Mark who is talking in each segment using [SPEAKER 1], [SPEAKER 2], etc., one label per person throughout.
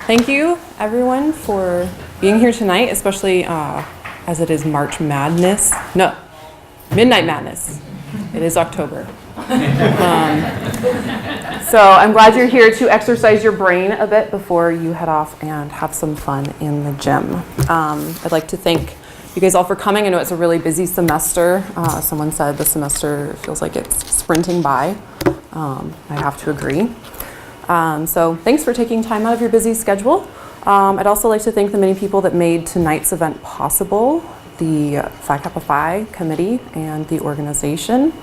[SPEAKER 1] Thank you, everyone, for being here tonight, especially as it is March Madness. No, Midnight Madness. It is October. So I'm glad you're here to exercise your brain a bit before you head off and have some fun in the gym. I'd like to thank you guys all for coming. I know it's a really busy semester. Someone said the semester feels like it's sprinting by. I have to agree. So thanks for taking time out of your busy schedule. I'd also like to thank the many people that made tonight's event possible, the Phi Kappa Phi committee and the organization,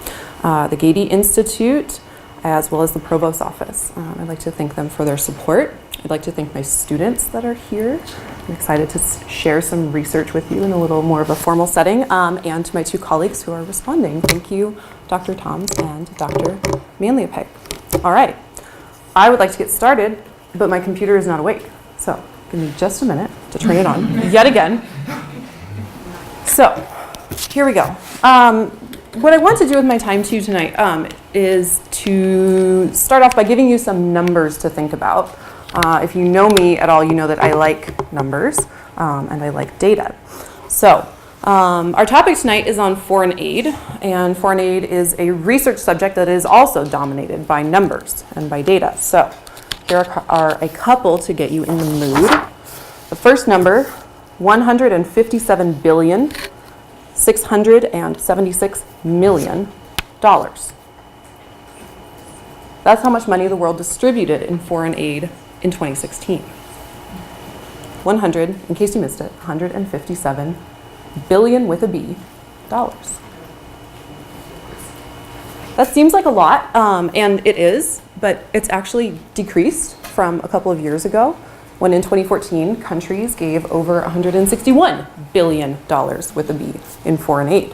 [SPEAKER 1] the Gady Institute, as well as the Provost's office. I'd like to thank them for their support. I'd like to thank my students that are here. I'm excited to share some research with you in a little more of a formal setting, and to my two colleagues who are responding. Thank you, Dr. Toms and Dr. Manliapeg. All right, I would like to get started, but my computer is not awake. So give me just a minute to turn it on yet again. So here we go. What I want to do with my time to you tonight is to start off by giving you some numbers to think about. If you know me at all, you know that I like numbers and I like data. So our topic tonight is on foreign aid, and foreign aid is a research subject that is also dominated by numbers and by data. So here are a couple to get you in the mood. The first number, $157,676 million. That's how much money the world distributed in foreign aid in 2016. In case you missed it, 157 billion with a B dollars. That seems like a lot, and it is, but it's actually decreased from a couple of years ago, when in 2014, countries gave over $161 billion with a B in foreign aid.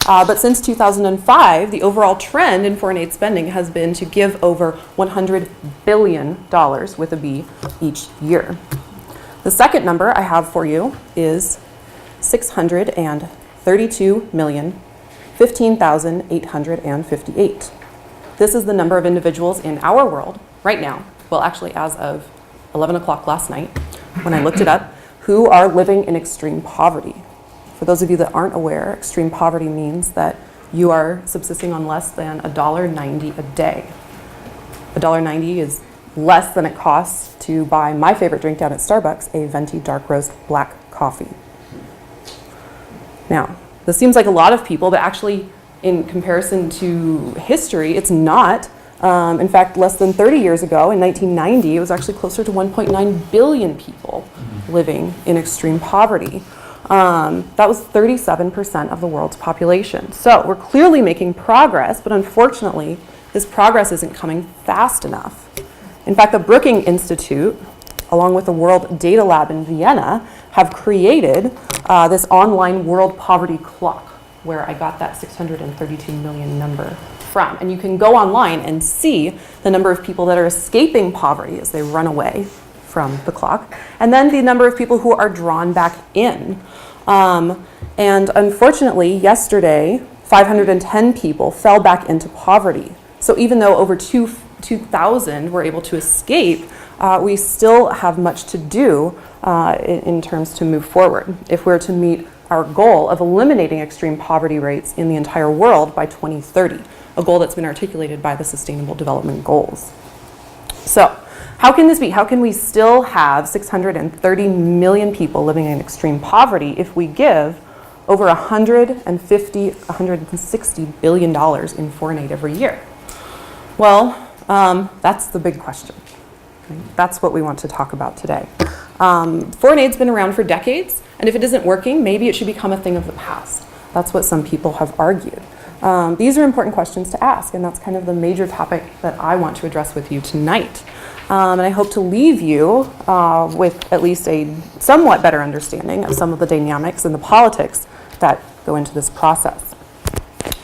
[SPEAKER 1] But since 2005, the overall trend in foreign aid spending has been to give over $100 billion with a B each year. The second number I have for you is $632,015,858. This is the number of individuals in our world right now, well, actually as of 11 o'clock last night, when I looked it up, who are living in extreme poverty. For those of you that aren't aware, extreme poverty means that you are subsisting on less than $1.90 a day. $1.90 is less than it costs to buy my favorite drink down at Starbucks, a venti dark roast black coffee. Now, this seems like a lot of people, but actually in comparison to history, it's not. In fact, less than 30 years ago, in 1990, it was actually closer to 1.9 billion people living in extreme poverty. That was 37% of the world's population. So we're clearly making progress, but unfortunately, this progress isn't coming fast enough. In fact, the Brookings Institute, along with the World Data Lab in Vienna, have created this online world poverty clock, where I got that 632 million number from. And you can go online and see the number of people that are escaping poverty as they run away from the clock, and then the number of people who are drawn back in. And unfortunately, yesterday, 510 people fell back into poverty. So even though over 2,000 were able to escape, we still have much to do in terms to move forward if we're to meet our goal of eliminating extreme poverty rates in the entire world by 2030, a goal that's been articulated by the Sustainable Development Goals. So how can this be? How can we still have 630 million people living in extreme poverty if we give over $160 billion in foreign aid every year? Well, that's the big question. That's what we want to talk about today. Foreign aid's been around for decades, and if it isn't working, maybe it should become a thing of the past. That's what some people have argued. These are important questions to ask, and that's kind of the major topic that I want to address with you tonight. And I hope to leave you with at least a somewhat better understanding of some of the dynamics and the politics that go into this process.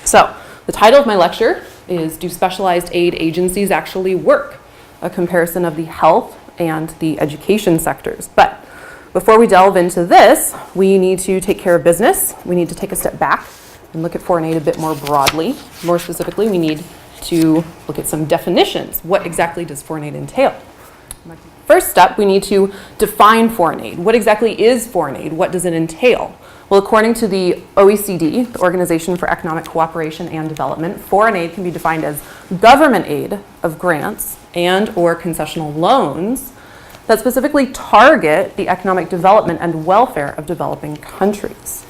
[SPEAKER 1] So, the title of my lecture is Do Specialized Aid Agencies Actually Work? A comparison of the health and the education sectors. But before we delve into this, we need to take care of business. We need to take a step back and look at foreign aid a bit more broadly. More specifically, we need to look at some definitions. What exactly does foreign aid entail? First step, we need to define foreign aid. What exactly is foreign aid? What does it entail? Well, according to the OECD, the Organization for Economic Cooperation and Development, foreign aid can be defined as government aid of grants and or concessional loans that specifically target the economic development and welfare of developing countries.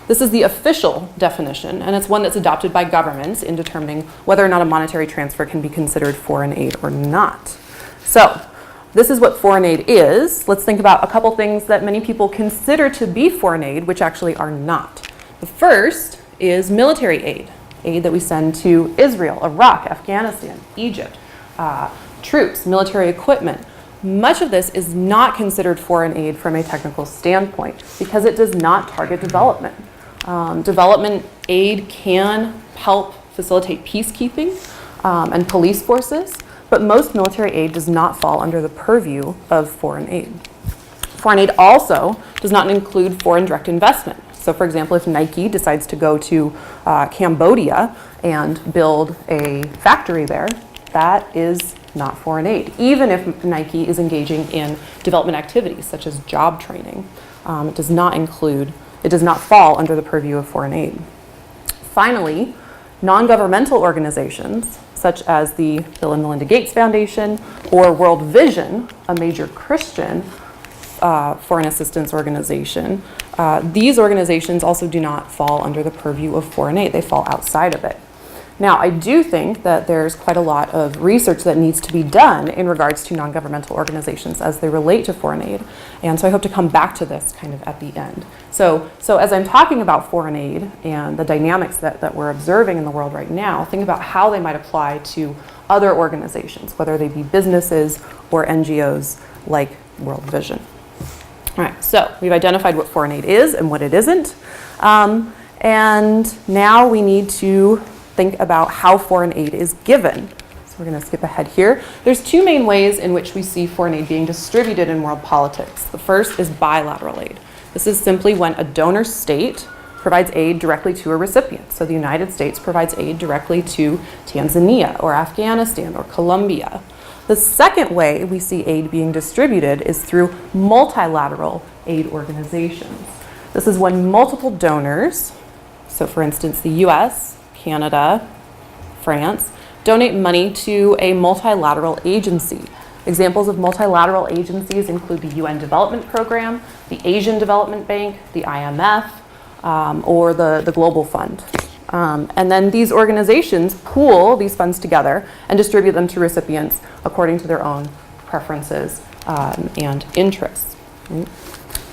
[SPEAKER 1] This is the official definition, and it's one that's adopted by governments in determining whether or not a monetary transfer can be considered foreign aid or not. So, this is what foreign aid is. Let's think about a couple things that many people consider to be foreign aid, which actually are not. The first is military aid, aid that we send to Israel, Iraq, Afghanistan, Egypt, troops, military equipment. Much of this is not considered foreign aid from a technical standpoint because it does not target development. Development aid can help facilitate peacekeeping and police forces, but most military aid does not fall under the purview of foreign aid. Foreign aid also does not include foreign direct investment. So for example, if Nike decides to go to Cambodia and build a factory there, that is not foreign aid, even if Nike is engaging in development activities such as job training. It does not fall under the purview of foreign aid. Finally, non-governmental organizations such as the Bill and Melinda Gates Foundation or World Vision, a major Christian foreign assistance organization, these organizations also do not fall under the purview of foreign aid. They fall outside of it. Now, I do think that there's quite a lot of research that needs to be done in regards to non-governmental organizations as they relate to foreign aid. And so I hope to come back to this kind of at the end. So as I'm talking about foreign aid and the dynamics that we're observing in the world right now, think about how they might apply to other organizations, whether they be businesses or NGOs like World Vision. All right, so we've identified what foreign aid is and what it isn't. And now we need to think about how foreign aid is given. So we're going to skip ahead here. There's two main ways in which we see foreign aid being distributed in world politics. The first is bilateral aid. This is simply when a donor state provides aid directly to a recipient. So the United States provides aid directly to Tanzania or Afghanistan or Colombia. The second way we see aid being distributed is through multilateral aid organizations. This is when multiple donors, so for instance the US, Canada, France, donate money to a multilateral agency. Examples of multilateral agencies include the UN Development Program, the Asian Development Bank, the IMF, or the Global Fund. And then these organizations pool these funds together and distribute them to recipients according to their own preferences and interests. Right?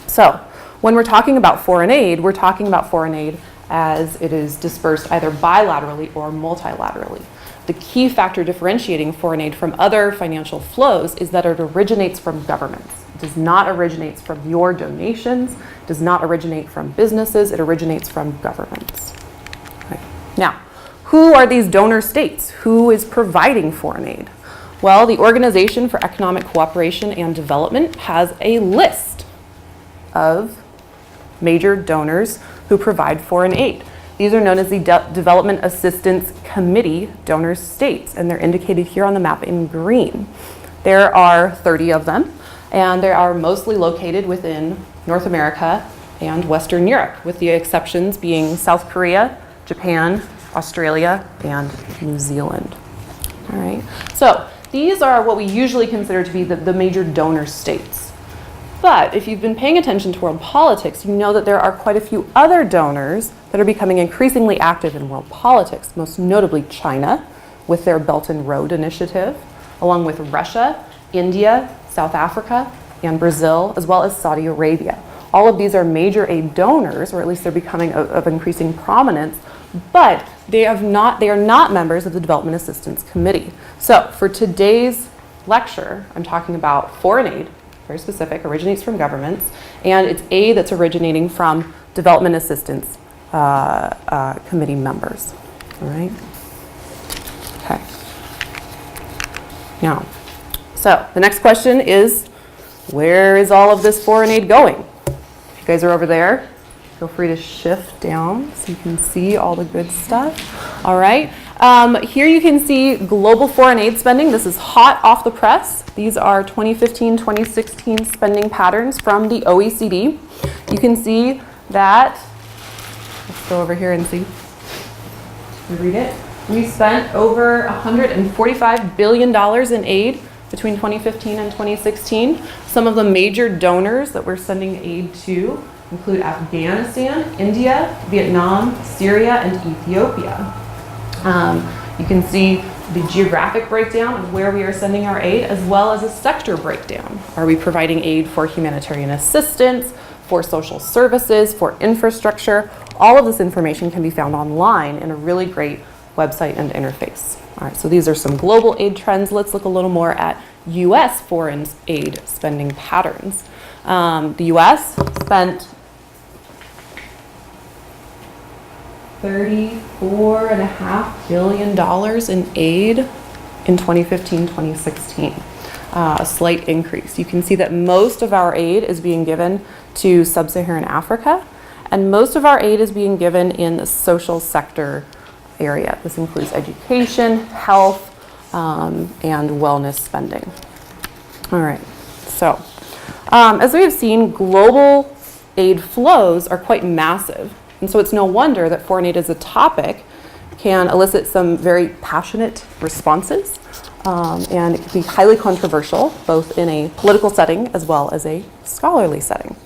[SPEAKER 1] So when we're talking about foreign aid, we're talking about foreign aid as it is dispersed either bilaterally or multilaterally. The key factor differentiating foreign aid from other financial flows is that it originates from governments. It does not originate from your donations, it does not originate from businesses, it originates from governments. Right. Now, who are these donor states? Who is providing foreign aid? Well, the Organization for Economic Cooperation and Development has a list of major donors who provide foreign aid. These are known as the Development Assistance Committee donor states, and they're indicated here on the map in green. There are 30 of them, and they are mostly located within North America and Western Europe, with the exceptions being South Korea, Japan, Australia, and New Zealand. All right, so these are what we usually consider to be the major donor states. But if you've been paying attention to world politics, you know that there are quite a few other donors that are becoming increasingly active in world politics, most notably China with their Belt and Road Initiative, along with Russia, India, South Africa, and Brazil, as well as Saudi Arabia. All of these are major aid donors, or at least they're becoming of increasing prominence, but they are not members of the Development Assistance Committee. So for today's lecture, I'm talking about foreign aid, very specific, originates from governments, and it's aid that's originating from Development Assistance Committee members. All right? Okay. Now, so the next question is, where is all of this foreign aid going? If you guys are over there, feel free to shift down so you can see all the good stuff. All right. Here you can see global foreign aid spending. This is hot off the press. These are 2015-2016 spending patterns from the OECD. You can see that, let's go over here and see. Read it. We spent over $145 billion in aid between 2015 and 2016. Some of the major donors that we're sending aid to include Afghanistan, India, Vietnam, Syria, and Ethiopia. You can see the geographic breakdown of where we are sending our aid, as well as a sector breakdown. Are we providing aid for humanitarian assistance, for social services, for infrastructure? All of this information can be found online in a really great website and interface. All right, so these are some global aid trends. Let's look a little more at U.S. foreign aid spending patterns. The U.S. spent $34.5 billion in aid in 2015-2016, a slight increase. You can see that most of our aid is being given to sub-Saharan Africa, and most of our aid is being given in the social sector area. This includes education, health, and wellness spending. All right, so as we have seen, global aid flows are quite massive. And so it's no wonder that foreign aid as a topic can elicit some very passionate responses, and it can be highly controversial, both in a political setting as well as a scholarly setting.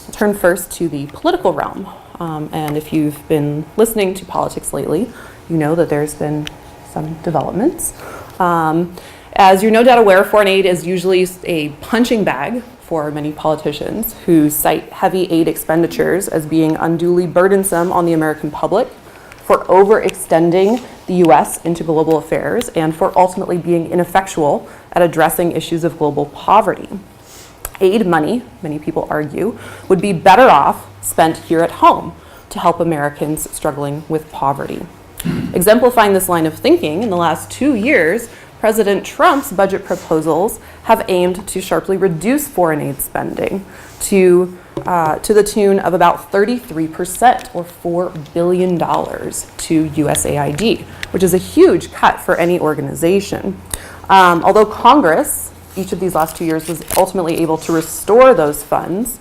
[SPEAKER 1] I'll turn first to the political realm. And if you've been listening to politics lately, you know that there's been some developments. As you're no doubt aware, foreign aid is usually a punching bag for many politicians who cite heavy aid expenditures as being unduly burdensome on the American public, for overextending the U.S. into global affairs, and for ultimately being ineffectual at addressing issues of global poverty. Aid money, many people argue, would be better off spent here at home to help Americans struggling with poverty. Exemplifying this line of thinking, in the last 2 years, President Trump's budget proposals have aimed to sharply reduce foreign aid spending to the tune of about 33%, or $4 billion, to USAID, which is a huge cut for any organization. Although Congress, each of these last 2 years, was ultimately able to restore those funds,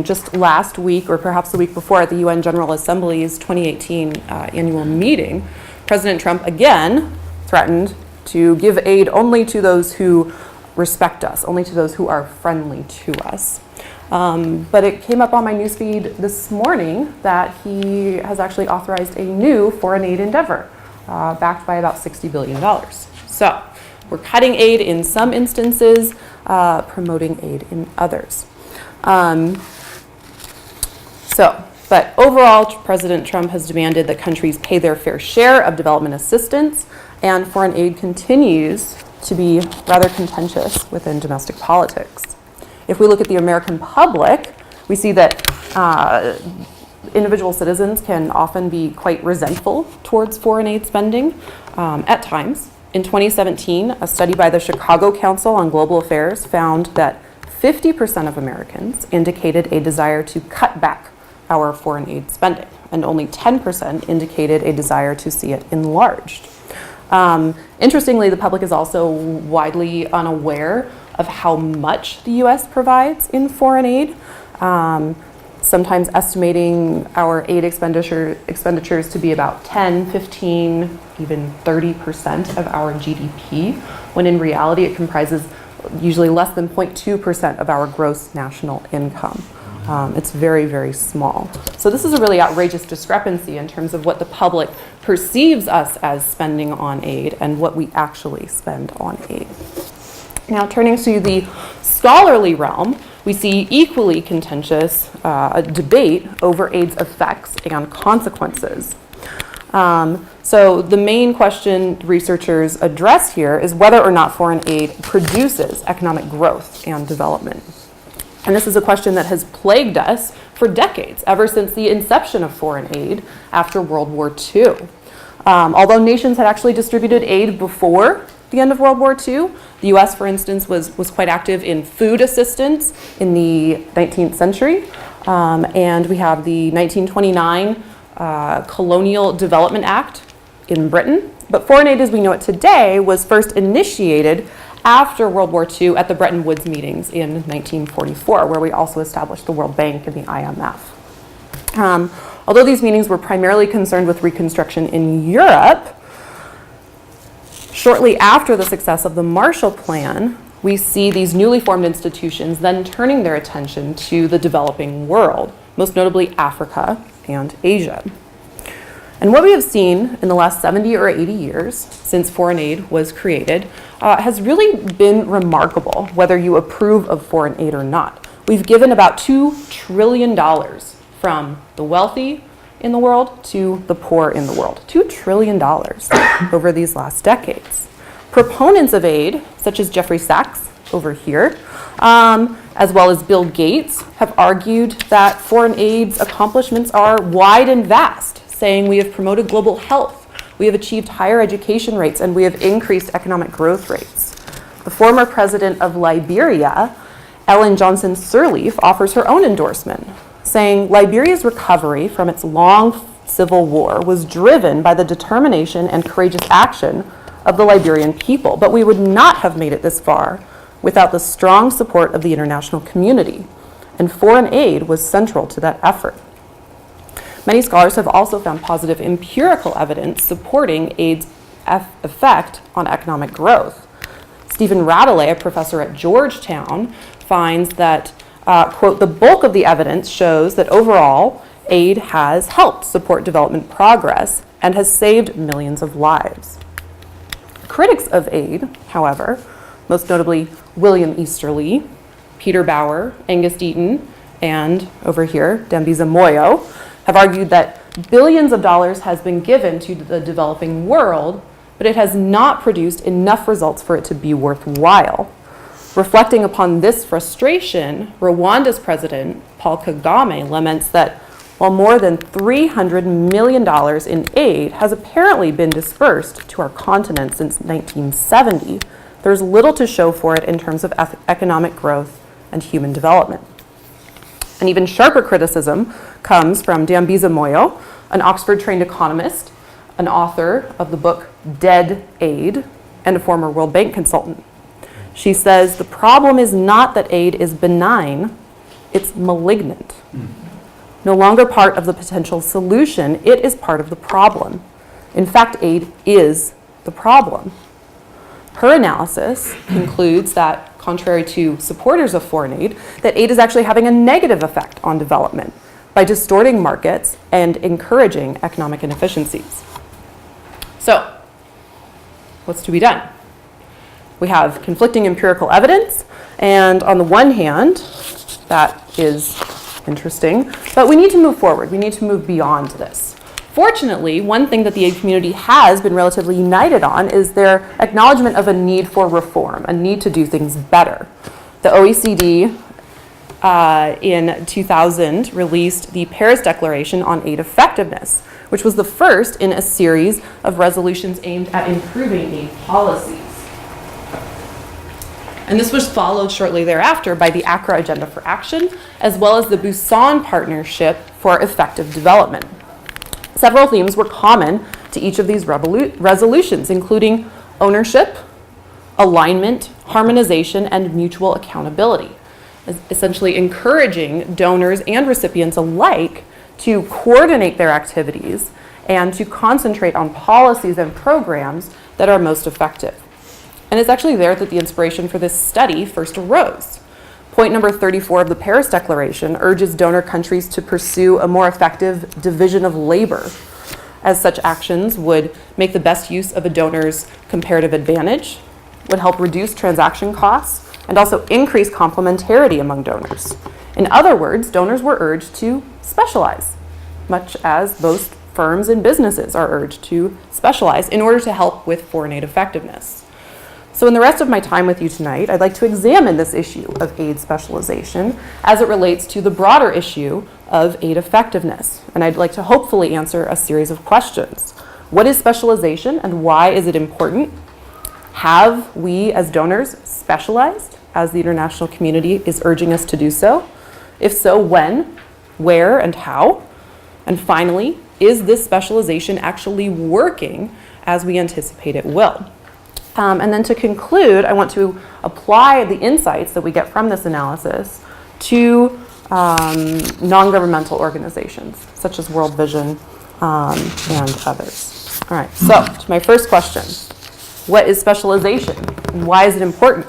[SPEAKER 1] just last week, or perhaps the week before, at the UN General Assembly's 2018 annual meeting, President Trump again threatened to give aid only to those who respect us, only to those who are friendly to us. But it came up on my newsfeed this morning that he has actually authorized a new foreign aid endeavor, backed by about $60 billion. So we're cutting aid in some instances, promoting aid in others. But overall, President Trump has demanded that countries pay their fair share of development assistance, and foreign aid continues to be rather contentious within domestic politics. If we look at the American public, we see that individual citizens can often be quite resentful towards foreign aid spending at times. In 2017, a study by the Chicago Council on Global Affairs found that 50% of Americans indicated a desire to cut back our foreign aid spending, and only 10% indicated a desire to see it enlarged. Interestingly, the public is also widely unaware of how much the U.S. provides in foreign aid, sometimes estimating our aid expenditures to be about 10, 15, even 30% of our GDP, when in reality it comprises usually less than 0.2% of our gross national income. It's very, very small. So this is a really outrageous discrepancy in terms of what the public perceives us as spending on aid and what we actually spend on aid. Now, turning to the scholarly realm, we see equally contentious debate over aid's effects and consequences. So the main question researchers address here is whether or not foreign aid produces economic growth and development. And this is a question that has plagued us for decades, ever since the inception of foreign aid after World War II. Although nations had actually distributed aid before the end of World War II, the US, for instance, was quite active in food assistance in the 19th century. And we have the 1929 Colonial Development Act in Britain, but foreign aid as we know it today was first initiated after World War II at the Bretton Woods meetings in 1944, where we also established the World Bank and the IMF. Although these meetings were primarily concerned with reconstruction in Europe, shortly after the success of the Marshall Plan, we see these newly formed institutions then turning their attention to the developing world, most notably Africa and Asia. And what we have seen in the last 70 or 80 years since foreign aid was created has really been remarkable, whether you approve of foreign aid or not. We've given about $2 trillion from the wealthy in the world to the poor in the world. $2 trillion over these last decades. Proponents of aid, such as Jeffrey Sachs over here, as well as Bill Gates, have argued that foreign aid's accomplishments are wide and vast, saying we have promoted global health, we have achieved higher education rates, and we have increased economic growth rates. The former president of Liberia, Ellen Johnson Sirleaf, offers her own endorsement, saying Liberia's recovery from its long civil war was driven by the determination and courageous action of the Liberian people, but we would not have made it this far without the strong support of the international community, and foreign aid was central to that effort. Many scholars have also found positive empirical evidence supporting aid's effect on economic growth. Stephen Radley, a professor at Georgetown, finds that, quote, the bulk of the evidence shows that overall aid has helped support development progress and has saved millions of lives. Critics of aid, however, most notably William Easterly, Peter Bauer, Angus Deaton, and over here, Dambisa Moyo, have argued that billions of dollars has been given to the developing world, but it has not produced enough results for it to be worthwhile. Reflecting upon this frustration, Rwanda's president, Paul Kagame, laments that while more than $300 million in aid has apparently been dispersed to our continent since 1970, there's little to show for it in terms of economic growth and human development. An even sharper criticism comes from Dambisa Moyo, an Oxford-trained economist, an author of the book Dead Aid, and a former World Bank consultant. She says, the problem is not that aid is benign, it's malignant. No longer part of the potential solution, it is part of the problem. In fact, aid is the problem. Her analysis concludes that, contrary to supporters of foreign aid, that aid is actually having a negative effect on development by distorting markets and encouraging economic inefficiencies. So, what's to be done? We have conflicting empirical evidence, and on the one hand, that is interesting, but we need to move forward. We need to move beyond this. Fortunately, one thing that the aid community has been relatively united on is their acknowledgement of a need for reform, a need to do things better. The OECD in 2000 released the Paris Declaration on Aid Effectiveness, which was the first in a series of resolutions aimed at improving aid policies. And this was followed shortly thereafter by the Accra Agenda for Action, as well as the Busan Partnership for Effective Development. Several themes were common to each of these resolutions, including ownership, alignment, harmonization, and mutual accountability, essentially encouraging donors and recipients alike to coordinate their activities and to concentrate on policies and programs that are most effective. And it's actually there that the inspiration for this study first arose. Point number 34 of the Paris Declaration urges donor countries to pursue a more effective division of labor, as such actions would make the best use of a donor's comparative advantage, would help reduce transaction costs, and also increase complementarity among donors. In other words, donors were urged to specialize, much as most firms and businesses are urged to specialize in order to help with foreign aid effectiveness. So in the rest of my time with you tonight, I'd like to examine this issue of aid specialization as it relates to the broader issue of aid effectiveness. And I'd like to hopefully answer a series of questions. What is specialization and why is it important? Have we as donors specialized as the international community is urging us to do so? If so, when, where, and how? And finally, is this specialization actually working as we anticipate it will? And then to conclude, I want to apply the insights that we get from this analysis to non-governmental organizations, such as World Vision and others. All right, so to my first question, what is specialization and why is it important?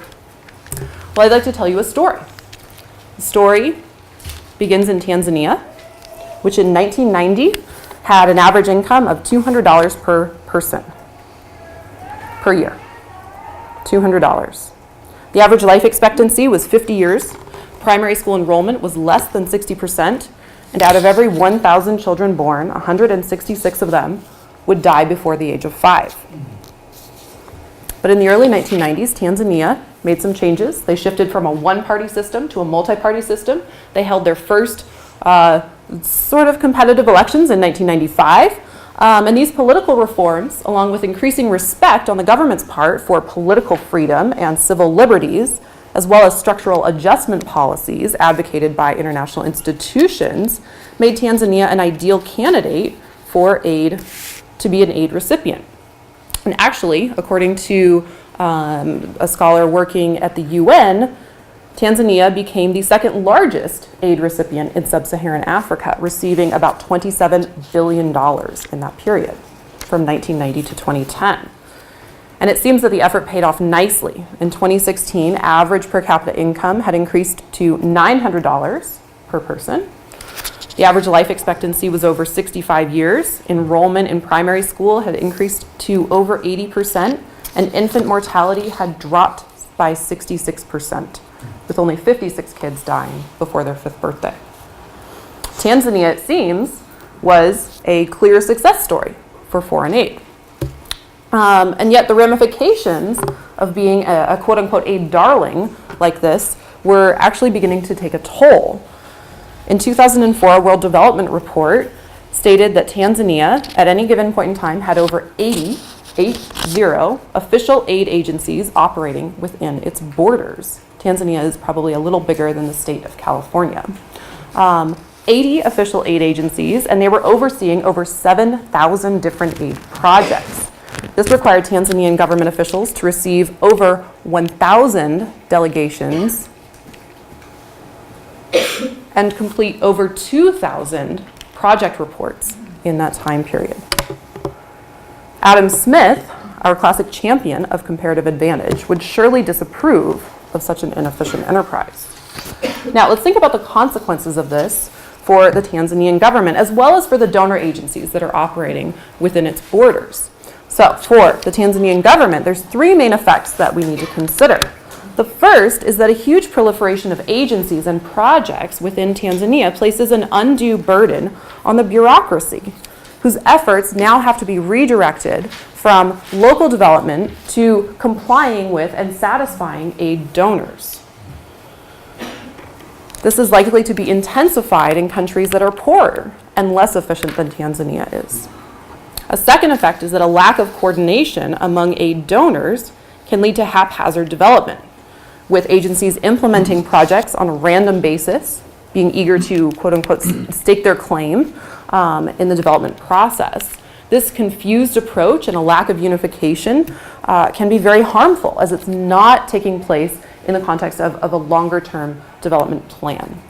[SPEAKER 1] Well, I'd like to tell you a story. The story begins in Tanzania, which in 1990 had an average income of $200 per person per year. $200. The average life expectancy was 50 years. Primary school enrollment was less than 60%, and out of every 1,000 children born, 166 of them would die before the age of 5. But in the early 1990s, Tanzania made some changes. They shifted from a one-party system to a multi-party system. They held their first sort of competitive elections in 1995. And these political reforms, along with increasing respect on the government's part for political freedom and civil liberties, as well as structural adjustment policies advocated by international institutions, made Tanzania an ideal candidate for aid, to be an aid recipient. And actually, according to a scholar working at the UN, Tanzania became the second largest aid recipient in sub-Saharan Africa, receiving about $27 billion in that period, from 1990 to 2010. And it seems that the effort paid off nicely. In 2016, average per capita income had increased to $900 per person. The average life expectancy was over 65 years. Enrollment in primary school had increased to over 80%, and infant mortality had dropped by 66%, with only 56 kids dying before their 5th birthday. Tanzania, it seems, was a clear success story for foreign aid. And yet the ramifications of being a quote-unquote aid darling like this were actually beginning to take a toll. In 2004, a World Development Report stated that Tanzania, at any given point in time, had over 80 official aid agencies operating within its borders. Tanzania is probably a little bigger than the state of California. 80 official aid agencies, and they were overseeing over 7,000 different aid projects. This required Tanzanian government officials to receive over 1,000 delegations and complete over 2,000 project reports in that time period. Adam Smith, our classic champion of comparative advantage, would surely disapprove of such an inefficient enterprise. Now, let's think about the consequences of this for the Tanzanian government, as well as for the donor agencies that are operating within its borders. So, for the Tanzanian government, there's 3 main effects that we need to consider. The first is that a huge proliferation of agencies and projects within Tanzania places an undue burden on the bureaucracy, whose efforts now have to be redirected from local development to complying with and satisfying aid donors. This is likely to be intensified in countries that are poorer and less efficient than Tanzania is. A second effect is that a lack of coordination among aid donors can lead to haphazard development, with agencies implementing projects on a random basis, being eager to, quote-unquote, stake their claim in the development process. This confused approach and a lack of unification can be very harmful, as it's not taking place in the context of a longer-term development plan.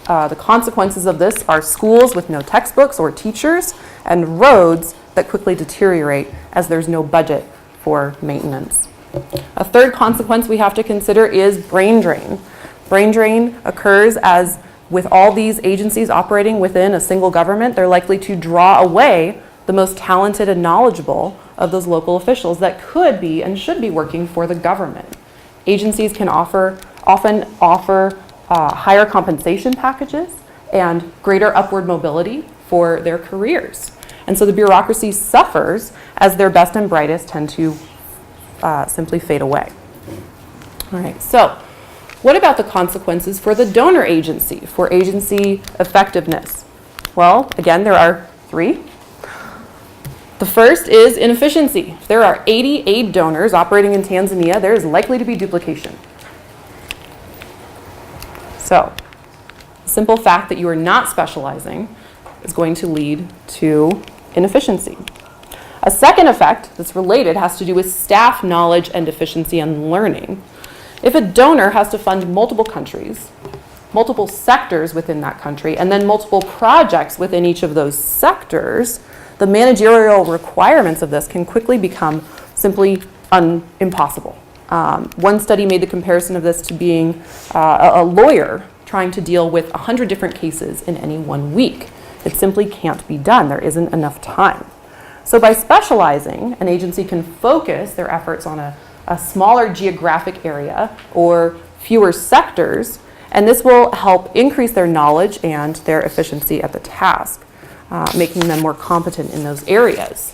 [SPEAKER 1] The consequences of this are schools with no textbooks or teachers, and roads that quickly deteriorate as there's no budget for maintenance. A third consequence we have to consider is brain drain. Brain drain occurs as, with all these agencies operating within a single government, they're likely to draw away the most talented and knowledgeable of those local officials that could be and should be working for the government. Agencies can often offer higher compensation packages and greater upward mobility for their careers. And so the bureaucracy suffers as their best and brightest tend to simply fade away. All right, so what about the consequences for the donor agency, for agency effectiveness? Well, again, there are 3. The first is inefficiency. If there are 80 aid donors operating in Tanzania, there is likely to be duplication. So, the simple fact that you are not specializing is going to lead to inefficiency. A second effect that's related has to do with staff knowledge and efficiency and learning. If a donor has to fund multiple countries, multiple sectors within that country, and then multiple projects within each of those sectors, the managerial requirements of this can quickly become simply impossible. One study made the comparison of this to being a lawyer trying to deal with 100 different cases in any 1 week. It simply can't be done. There isn't enough time. So by specializing, an agency can focus their efforts on a smaller geographic area or fewer sectors, and this will help increase their knowledge and their efficiency at the task, making them more competent in those areas.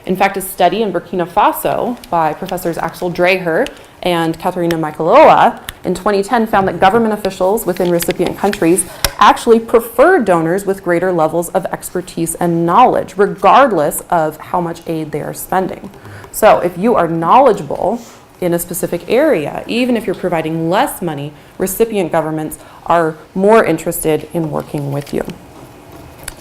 [SPEAKER 1] In fact, a study in Burkina Faso by Professors Axel Dreher and Katharina Michaeloa in 2010 found that government officials within recipient countries actually prefer donors with greater levels of expertise and knowledge, regardless of how much aid they are spending. So if you are knowledgeable in a specific area, even if you're providing less money, recipient governments are more interested in working with you.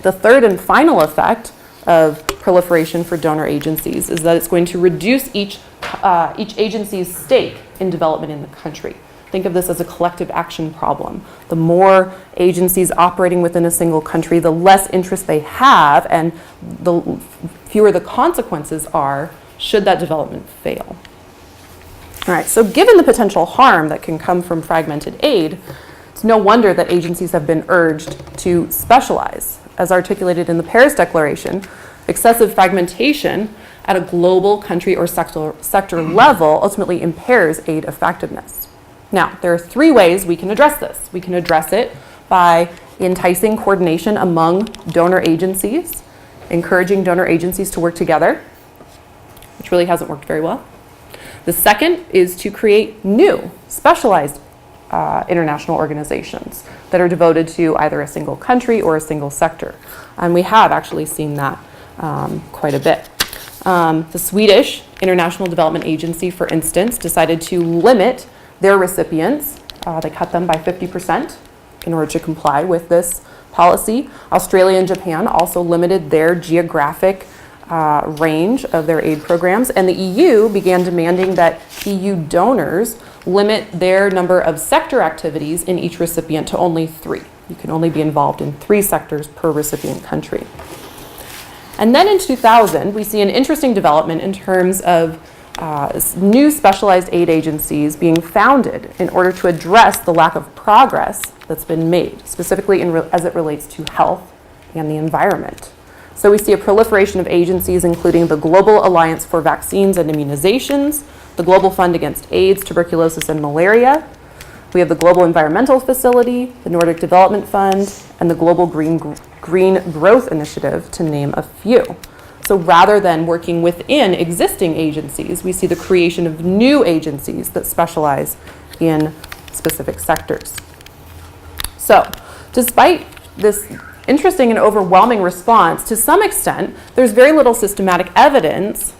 [SPEAKER 1] The third and final effect of proliferation for donor agencies is that it's going to reduce each agency's stake in development in the country. Think of this as a collective action problem. The more agencies operating within a single country, the less interest they have and the fewer the consequences are should that development fail. All right, so given the potential harm that can come from fragmented aid, it's no wonder that agencies have been urged to specialize. As articulated in the Paris Declaration, excessive fragmentation at a global country or sector level ultimately impairs aid effectiveness. Now, there are 3 ways we can address this. We can address it by enticing coordination among donor agencies, encouraging donor agencies to work together, which really hasn't worked very well. The second is to create new, specialized international organizations that are devoted to either a single country or a single sector. And we have actually seen that quite a bit. The Swedish International Development Agency, for instance, decided to limit their recipients. They cut them by 50% in order to comply with this policy. Australia and Japan also limited their geographic range of their aid programs, and the EU began demanding that EU donors limit their number of sector activities in each recipient to only 3. You can only be involved in 3 sectors per recipient country. And then in 2000, we see an interesting development in terms of new specialized aid agencies being founded in order to address the lack of progress that's been made, specifically as it relates to health and the environment. So we see a proliferation of agencies, including the Global Alliance for Vaccines and Immunizations, the Global Fund Against AIDS, Tuberculosis, and Malaria. We have the Global Environmental Facility, the Nordic Development Fund, and the Global Green Growth Initiative, to name a few. So rather than working within existing agencies, we see the creation of new agencies that specialize in specific sectors. So despite this interesting and overwhelming response, to some extent, there's very little systematic evidence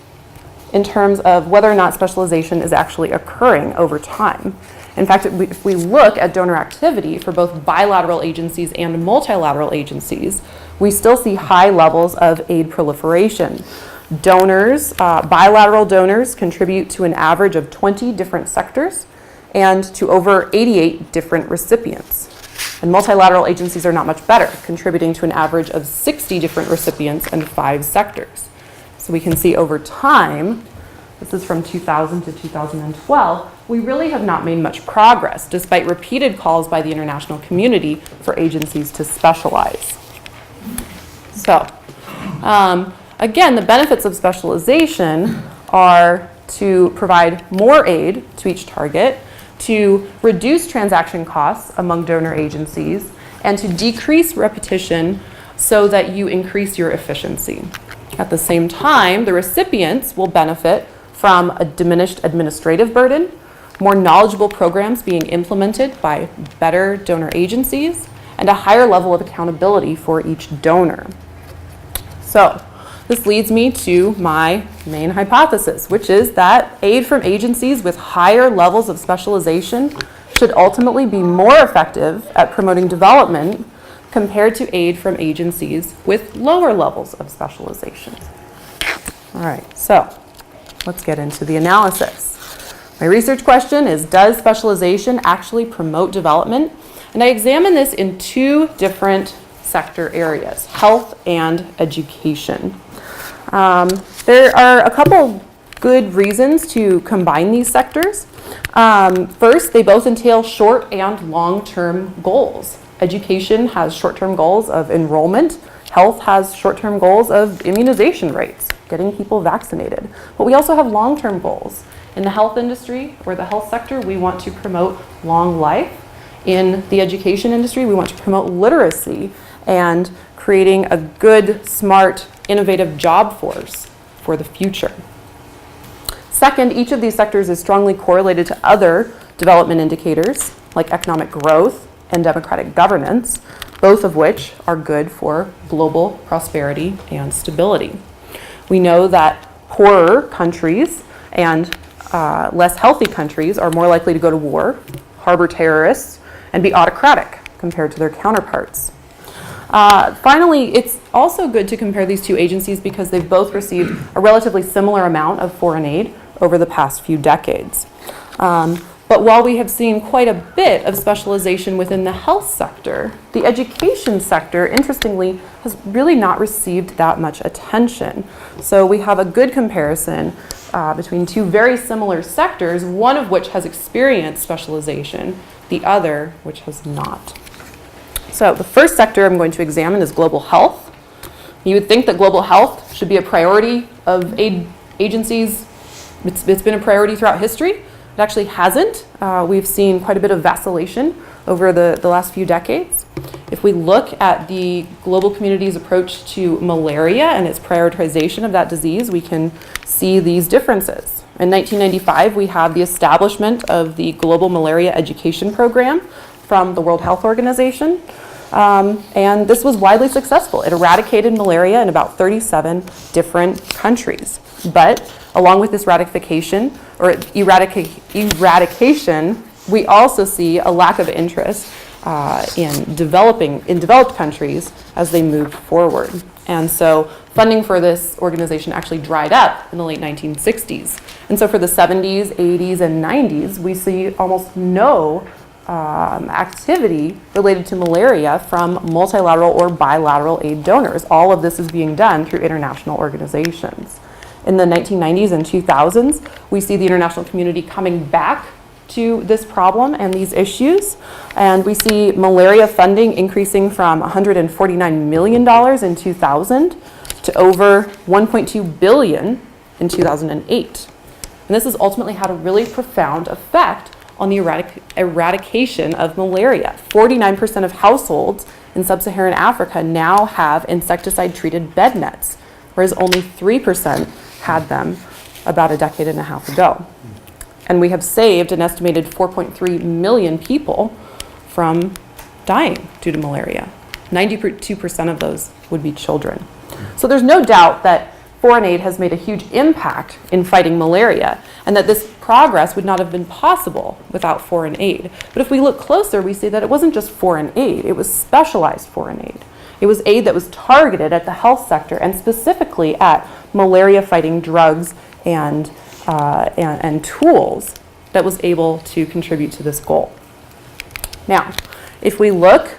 [SPEAKER 1] in terms of whether or not specialization is actually occurring over time. In fact, if we look at donor activity for both bilateral agencies and multilateral agencies, we still see high levels of aid proliferation. Bilateral donors contribute to an average of 20 different sectors and to over 88 different recipients. And multilateral agencies are not much better, contributing to an average of 60 different recipients and 5 sectors. So we can see over time, this is from 2000 to 2012, we really have not made much progress, despite repeated calls by the international community for agencies to specialize. So, again, the benefits of specialization are to provide more aid to each target, to reduce transaction costs among donor agencies, and to decrease repetition so that you increase your efficiency. At the same time, the recipients will benefit from a diminished administrative burden, more knowledgeable programs being implemented by better donor agencies, and a higher level of accountability for each donor. So, this leads me to my main hypothesis, which is that aid from agencies with higher levels of specialization should ultimately be more effective at promoting development compared to aid from agencies with lower levels of specialization. All right, so let's get into the analysis. My research question is, does specialization actually promote development? And I examine this in two different sector areas, health and education. There are a couple good reasons to combine these sectors. First, they both entail short and long-term goals. Education has short-term goals of enrollment. Health has short-term goals of immunization rates, getting people vaccinated. But we also have long-term goals. In the health industry or the health sector, we want to promote long life. In the education industry, we want to promote literacy and creating a good, smart, innovative job force for the future. Second, each of these sectors is strongly correlated to other development indicators like economic growth and democratic governance, both of which are good for global prosperity and stability. We know that poorer countries and less healthy countries are more likely to go to war, harbor terrorists, and be autocratic compared to their counterparts. Finally, it's also good to compare these two agencies because they've both received a relatively similar amount of foreign aid over the past few decades. But while we have seen quite a bit of specialization within the health sector, the education sector, interestingly, has really not received that much attention. So we have a good comparison between two very similar sectors, one of which has experienced specialization, the other which has not. So the first sector I'm going to examine is global health. You would think that global health should be a priority of aid agencies. It's been a priority throughout history. It actually hasn't. We've seen quite a bit of vacillation over the last few decades. If we look at the global community's approach to malaria and its prioritization of that disease, we can see these differences. In 1995, we have the establishment of the Global Malaria Education Program from the World Health Organization. And this was widely successful. It eradicated malaria in about 37 different countries. But along with this eradication, we also see a lack of interest in developed countries as they moved forward. And so funding for this organization actually dried up in the late 1960s. And so for the 70s, 80s, and 90s, we see almost no activity related to malaria from multilateral or bilateral aid donors. All of this is being done through international organizations. In the 1990s and 2000s, we see the international community coming back to this problem and these issues. And we see malaria funding increasing from $149 million in 2000 to over $1.2 billion in 2008. And this has ultimately had a really profound effect on the eradication of malaria. 49% of households in sub-Saharan Africa now have insecticide-treated bed nets, whereas only 3% had them about a decade and a half ago. And we have saved an estimated 4.3 million people from dying due to malaria. 92% of those would be children. So there's no doubt that foreign aid has made a huge impact in fighting malaria, and that this progress would not have been possible without foreign aid. But if we look closer, we see that it wasn't just foreign aid, it was specialized foreign aid. It was aid that was targeted at the health sector and specifically at malaria-fighting drugs and tools that was able to contribute to this goal. Now, if we look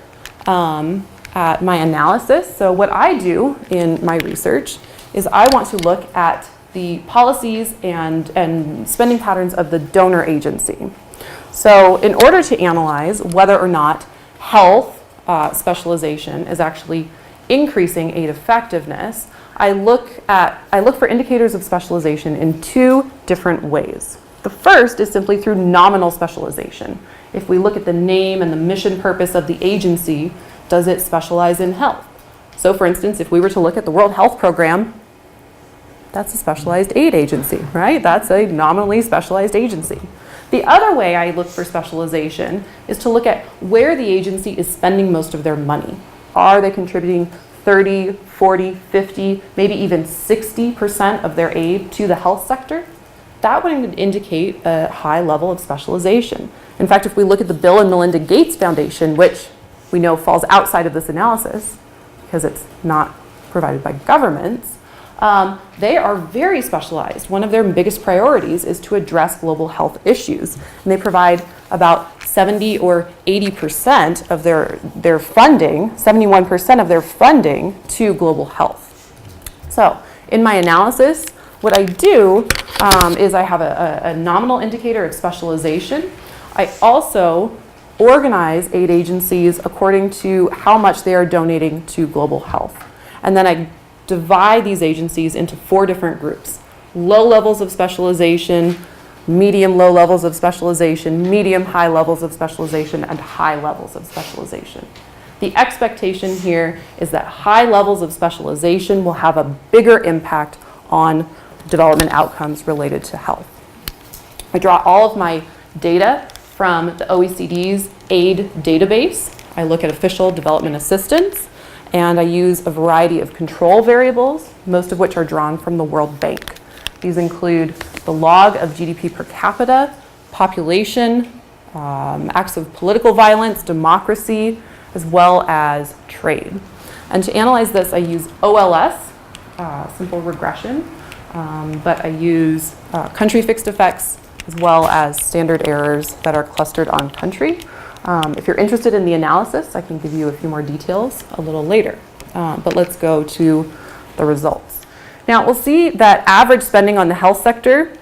[SPEAKER 1] at my analysis, so what I do in my research is I want to look at the policies and spending patterns of the donor agency. So in order to analyze whether or not health specialization is actually increasing aid effectiveness, I look for indicators of specialization in two different ways. The first is simply through nominal specialization. If we look at the name and the mission purpose of the agency, does it specialize in health? So for instance, if we were to look at the World Health Program, that's a specialized aid agency, right? That's a nominally specialized agency. The other way I look for specialization is to look at where the agency is spending most of their money. Are they contributing 30, 40, 50, maybe even 60% of their aid to the health sector? That would indicate a high level of specialization. In fact, if we look at the Bill and Melinda Gates Foundation, which we know falls outside of this analysis because it's not provided by governments, they are very specialized. One of their biggest priorities is to address global health issues. And they provide about 70 or 80% of their funding, 71% of their funding to global health. So in my analysis, what I do is I have a nominal indicator of specialization. I also organize aid agencies according to how much they are donating to global health. And then I divide these agencies into 4 different groups: low levels of specialization, medium low levels of specialization, medium high levels of specialization, and high levels of specialization. The expectation here is that high levels of specialization will have a bigger impact on development outcomes related to health. I draw all of my data from the OECD's aid database. I look at official development assistance, and I use a variety of control variables, most of which are drawn from the World Bank. These include the log of GDP per capita, population, acts of political violence, democracy, as well as trade. And to analyze this, I use OLS, simple regression, but I use country fixed effects as well as standard errors that are clustered on country. If you're interested in the analysis, I can give you a few more details a little later. But let's go to the results. Now, we'll see that average spending on the health sector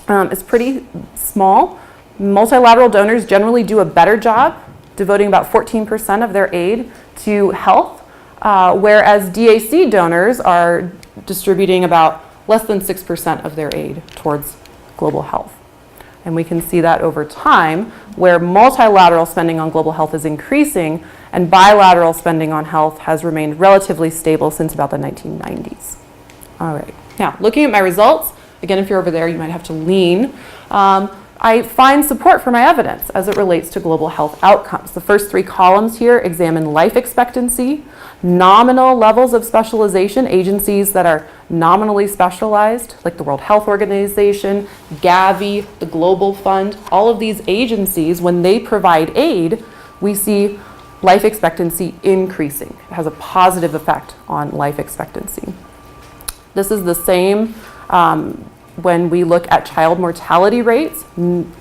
[SPEAKER 1] is pretty small. Multilateral donors generally do a better job, devoting about 14% of their aid to health, whereas DAC donors are distributing about less than 6% of their aid towards global health. And we can see that over time, where multilateral spending on global health is increasing and bilateral spending on health has remained relatively stable since about the 1990s. All right, now looking at my results, again, if you're over there, you might have to lean. I find support for my evidence as it relates to global health outcomes. The first 3 columns here examine life expectancy, nominal levels of specialization, agencies that are nominally specialized, like the World Health Organization, Gavi, the Global Fund. All of these agencies, when they provide aid, we see life expectancy increasing. It has a positive effect on life expectancy. This is the same when we look at child mortality rates.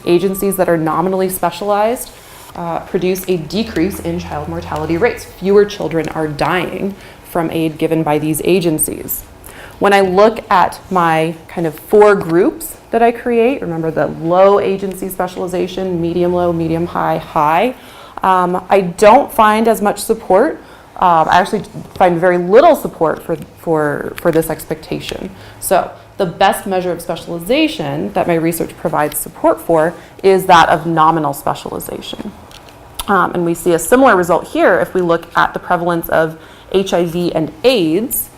[SPEAKER 1] Agencies that are nominally specialized produce a decrease in child mortality rates. Fewer children are dying from aid given by these agencies. When I look at my kind of 4 groups that I create, remember the low agency specialization, medium low, medium high, high, I don't find as much support. I actually find very little support for this expectation. So the best measure of specialization that my research provides support for is that of nominal specialization. And we see a similar result here if we look at the prevalence of HIV and AIDS,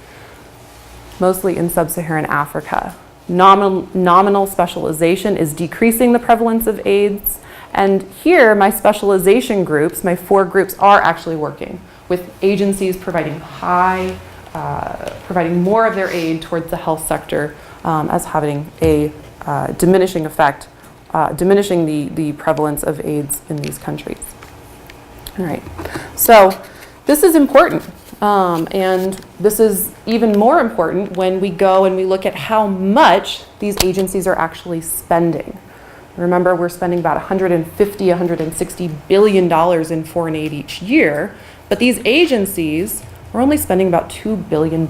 [SPEAKER 1] mostly in sub-Saharan Africa. Nominal specialization is decreasing the prevalence of AIDS. And here, my specialization groups, my 4 groups, are actually working, with agencies providing providing more of their aid towards the health sector as having a diminishing effect, diminishing the prevalence of AIDS in these countries. All right, so this is important, and this is even more important when we go and we look at how much these agencies are actually spending. Remember, we're spending about $160 billion in foreign aid each year, but these agencies are only spending about $2 billion,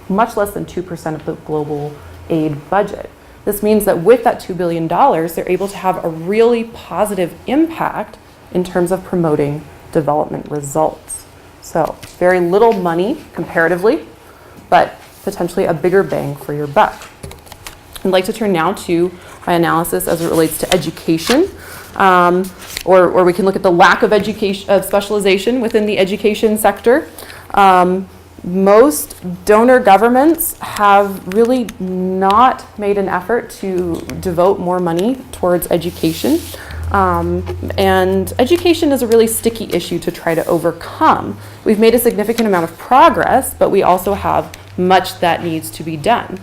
[SPEAKER 1] much less than 2% of the global aid budget. This means that with that $2 billion, they're able to have a really positive impact in terms of promoting development results. So very little money comparatively, but potentially a bigger bang for your buck. I'd like to turn now to my analysis as it relates to education, or we can look at the lack of specialization within the education sector. Most donor governments have really not made an effort to devote more money towards education. And education is a really sticky issue to try to overcome. We've made a significant amount of progress, but we also have much that needs to be done.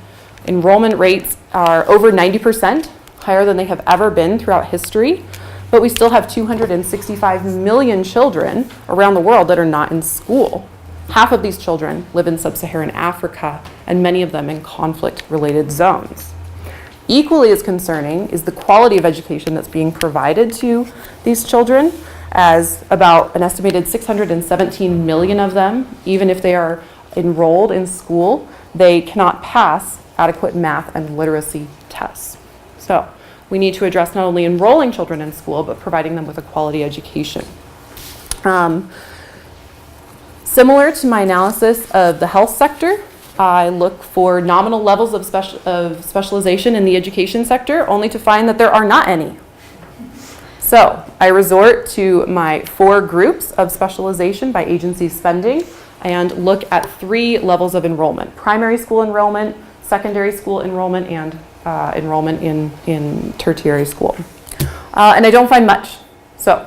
[SPEAKER 1] Enrollment rates are over 90%, higher than they have ever been throughout history. but we still have 265 million children around the world that are not in school. Half of these children live in sub-Saharan Africa, and many of them in conflict-related zones. Equally as concerning is the quality of education that's being provided to these children, as about an estimated 617 million of them, even if they are enrolled in school, they cannot pass adequate math and literacy tests. So we need to address not only enrolling children in school, but providing them with a quality education. Similar to my analysis of the health sector, I look for nominal levels of specialization in the education sector, only to find that there are not any. So I resort to my 4 groups of specialization by agency spending and look at 3 levels of enrollment: primary school enrollment, secondary school enrollment, and enrollment in tertiary school. And I don't find much, so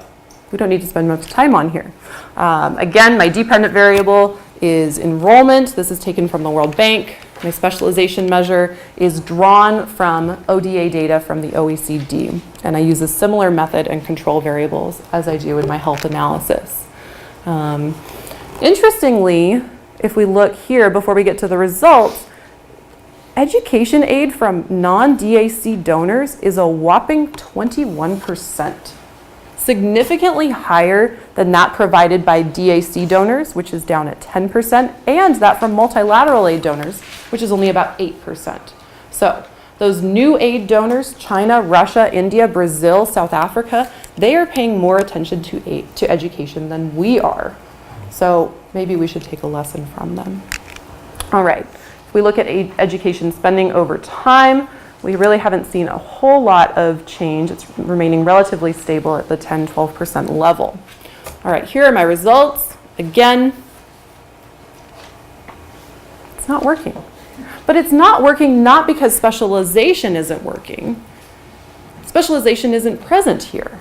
[SPEAKER 1] we don't need to spend much time on here. Again, my dependent variable is enrollment. This is taken from the World Bank. My specialization measure is drawn from ODA data from the OECD, and I use a similar method and control variables as I do in my health analysis. Interestingly, if we look here before we get to the results, education aid from non-DAC donors is a whopping 21%. Significantly higher than that provided by DAC donors, which is down at 10%, and that from multilateral aid donors, which is only about 8%. So those new aid donors, China, Russia, India, Brazil, South Africa, they are paying more attention to education than we are. So maybe we should take a lesson from them. All right, if we look at education spending over time, we really haven't seen a whole lot of change. It's remaining relatively stable at the 10-12% level. All right, here are my results. Again, it's not working. But it's not working not because specialization isn't working. Specialization isn't present here.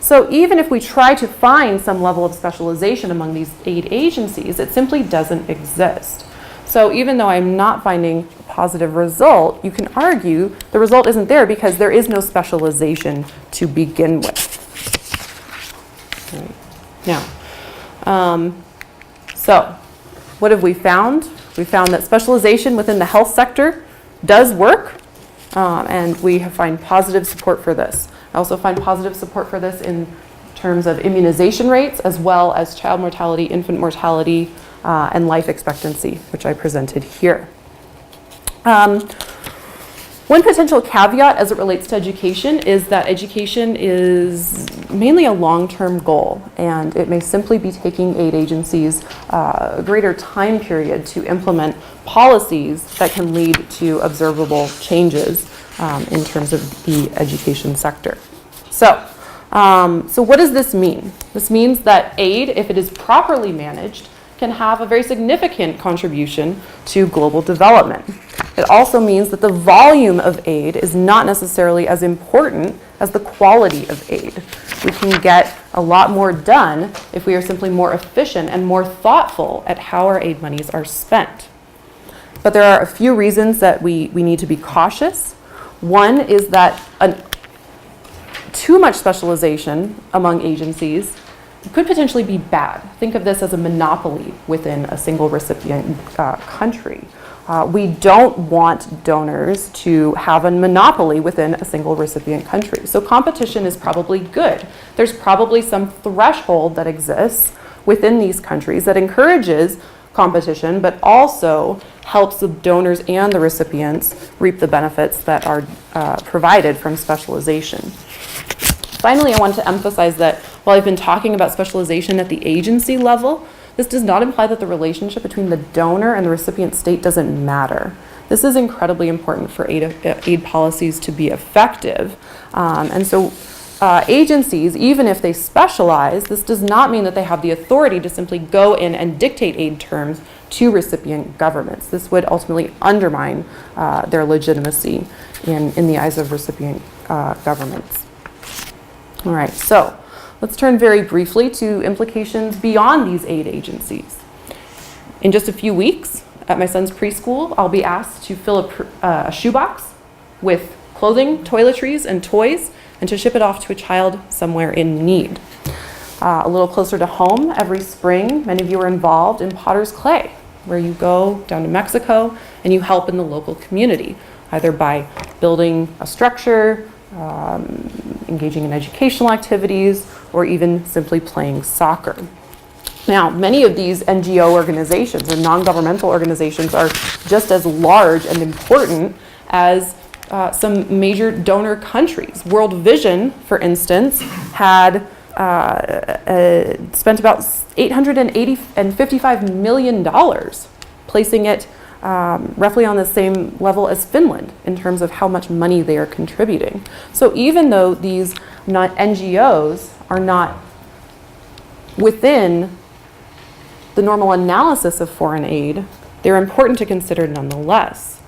[SPEAKER 1] So even if we try to find some level of specialization among these aid agencies, it simply doesn't exist. So even though I'm not finding a positive result, you can argue the result isn't there because there is no specialization to begin with. Right. Now, so what have we found? We found that specialization within the health sector does work, and we find positive support for this. I also find positive support for this in terms of immunization rates, as well as child mortality, infant mortality, and life expectancy, which I presented here. One potential caveat as it relates to education is that education is mainly a long-term goal, and it may simply be taking aid agencies a greater time period to implement policies that can lead to observable changes in terms of the education sector. So what does this mean? This means that aid, if it is properly managed, can have a very significant contribution to global development. It also means that the volume of aid is not necessarily as important as the quality of aid. We can get a lot more done if we are simply more efficient and more thoughtful at how our aid monies are spent. But there are a few reasons that we need to be cautious. One is that too much specialization among agencies could potentially be bad. Think of this as a monopoly within a single recipient country. We don't want donors to have a monopoly within a single recipient country. So competition is probably good. There's probably some threshold that exists within these countries that encourages competition, but also helps the donors and the recipients reap the benefits that are provided from specialization. Finally, I want to emphasize that while I've been talking about specialization at the agency level, this does not imply that the relationship between the donor and the recipient state doesn't matter. This is incredibly important for aid policies to be effective. And so agencies, even if they specialize, this does not mean that they have the authority to simply go in and dictate aid terms to recipient governments. This would ultimately undermine their legitimacy in the eyes of recipient governments. All right, so let's turn very briefly to implications beyond these aid agencies. In just a few weeks, at my son's preschool, I'll be asked to fill a shoebox with clothing, toiletries, and toys and to ship it off to a child somewhere in need. A little closer to home, every spring, many of you are involved in Potter's Clay, where you go down to Mexico and you help in the local community, either by building a structure, engaging in educational activities, or even simply playing soccer. Now, many of these NGO organizations or non-governmental organizations are just as large and important as some major donor countries. World Vision, for instance, had spent about $855 million, placing it roughly on the same level as Finland in terms of how much money they are contributing. So even though these NGOs are not within the normal analysis of foreign aid, they're important to consider nonetheless.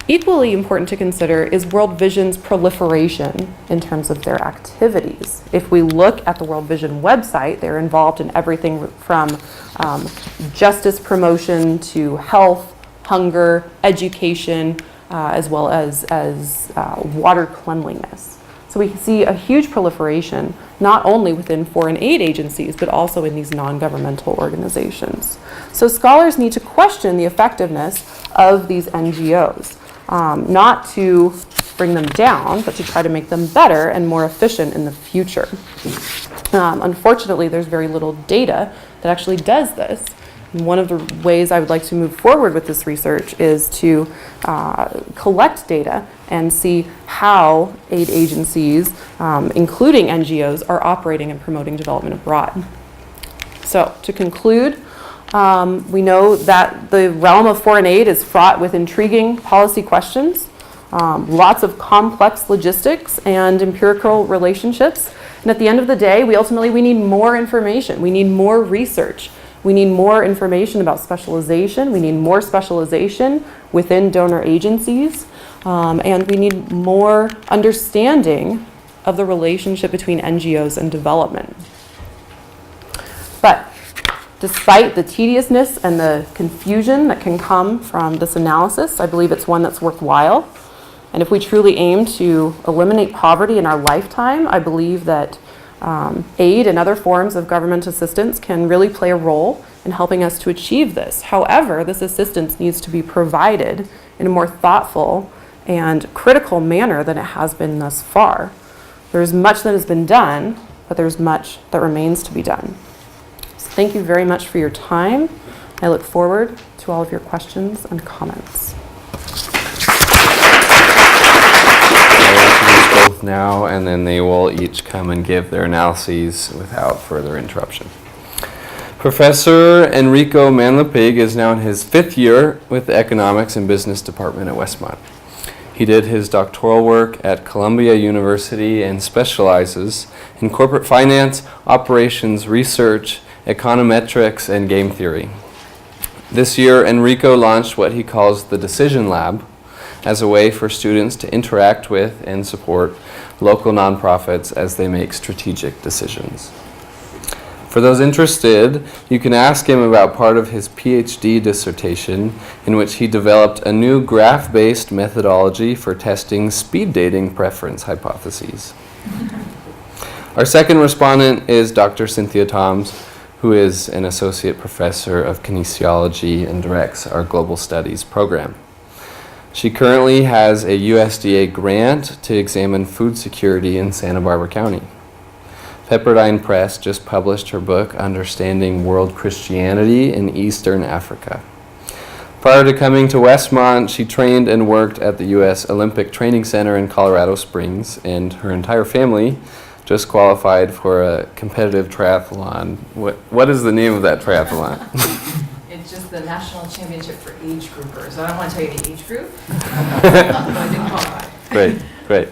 [SPEAKER 1] Equally important to consider is World Vision's proliferation in terms of their activities. If we look at the World Vision website, they're involved in everything from justice promotion to health, hunger, education, as well as water cleanliness. So we see a huge proliferation, not only within foreign aid agencies, but also in these non-governmental organizations. So scholars need to question the effectiveness of these NGOs, not to bring them down, but to try to make them better and more efficient in the future. Unfortunately, there's very little data that actually does this. One of the ways I would like to move forward with this research is to collect data and see how aid agencies, including NGOs, are operating and promoting development abroad. So to conclude, we know that the realm of foreign aid is fraught with intriguing policy questions, lots of complex logistics and empirical relationships. And at the end of the day, we need more information. We need more research. We need more information about specialization. We need more specialization within donor agencies. And we need more understanding of the relationship between NGOs and development. But despite the tediousness and the confusion that can come from this analysis, I believe it's one that's worthwhile. And if we truly aim to eliminate poverty in our lifetime, I believe that aid and other forms of government assistance can really play a role in helping us to achieve this. However, this assistance needs to be provided in a more thoughtful and critical manner than it has been thus far. There's much that has been done, but there's much that remains to be done. So thank you very much for your time. I look forward to all of your questions and comments.
[SPEAKER 2] Both now, and then they will each come and give their analyses without further interruption. Professor Enrico Manlapig is now in his 5th year with the Economics and Business Department at Westmont. He did his doctoral work at Columbia University and specializes in corporate finance, operations research, econometrics, and game theory. This year, Enrico launched what he calls the Decision Lab, as a way for students to interact with and support local nonprofits as they make strategic decisions. For those interested, you can ask him about part of his Ph.D. dissertation, in which he developed a new graph-based methodology for testing speed dating preference hypotheses. Our second respondent is Dr. Cynthia Toms, who is an associate professor of kinesiology and directs our Global Studies program. She currently has a USDA grant to examine food security in Santa Barbara County. Pepperdine Press just published her book, Understanding World Christianity in Eastern Africa. Prior to coming to Westmont, she trained and worked at the U.S. Olympic Training Center in Colorado Springs, and her entire family just qualified for a competitive triathlon. What is the name of that triathlon?
[SPEAKER 3] It's just the national championship for age groupers. I don't want to tell you the age group, but I didn't qualify.
[SPEAKER 2] Great.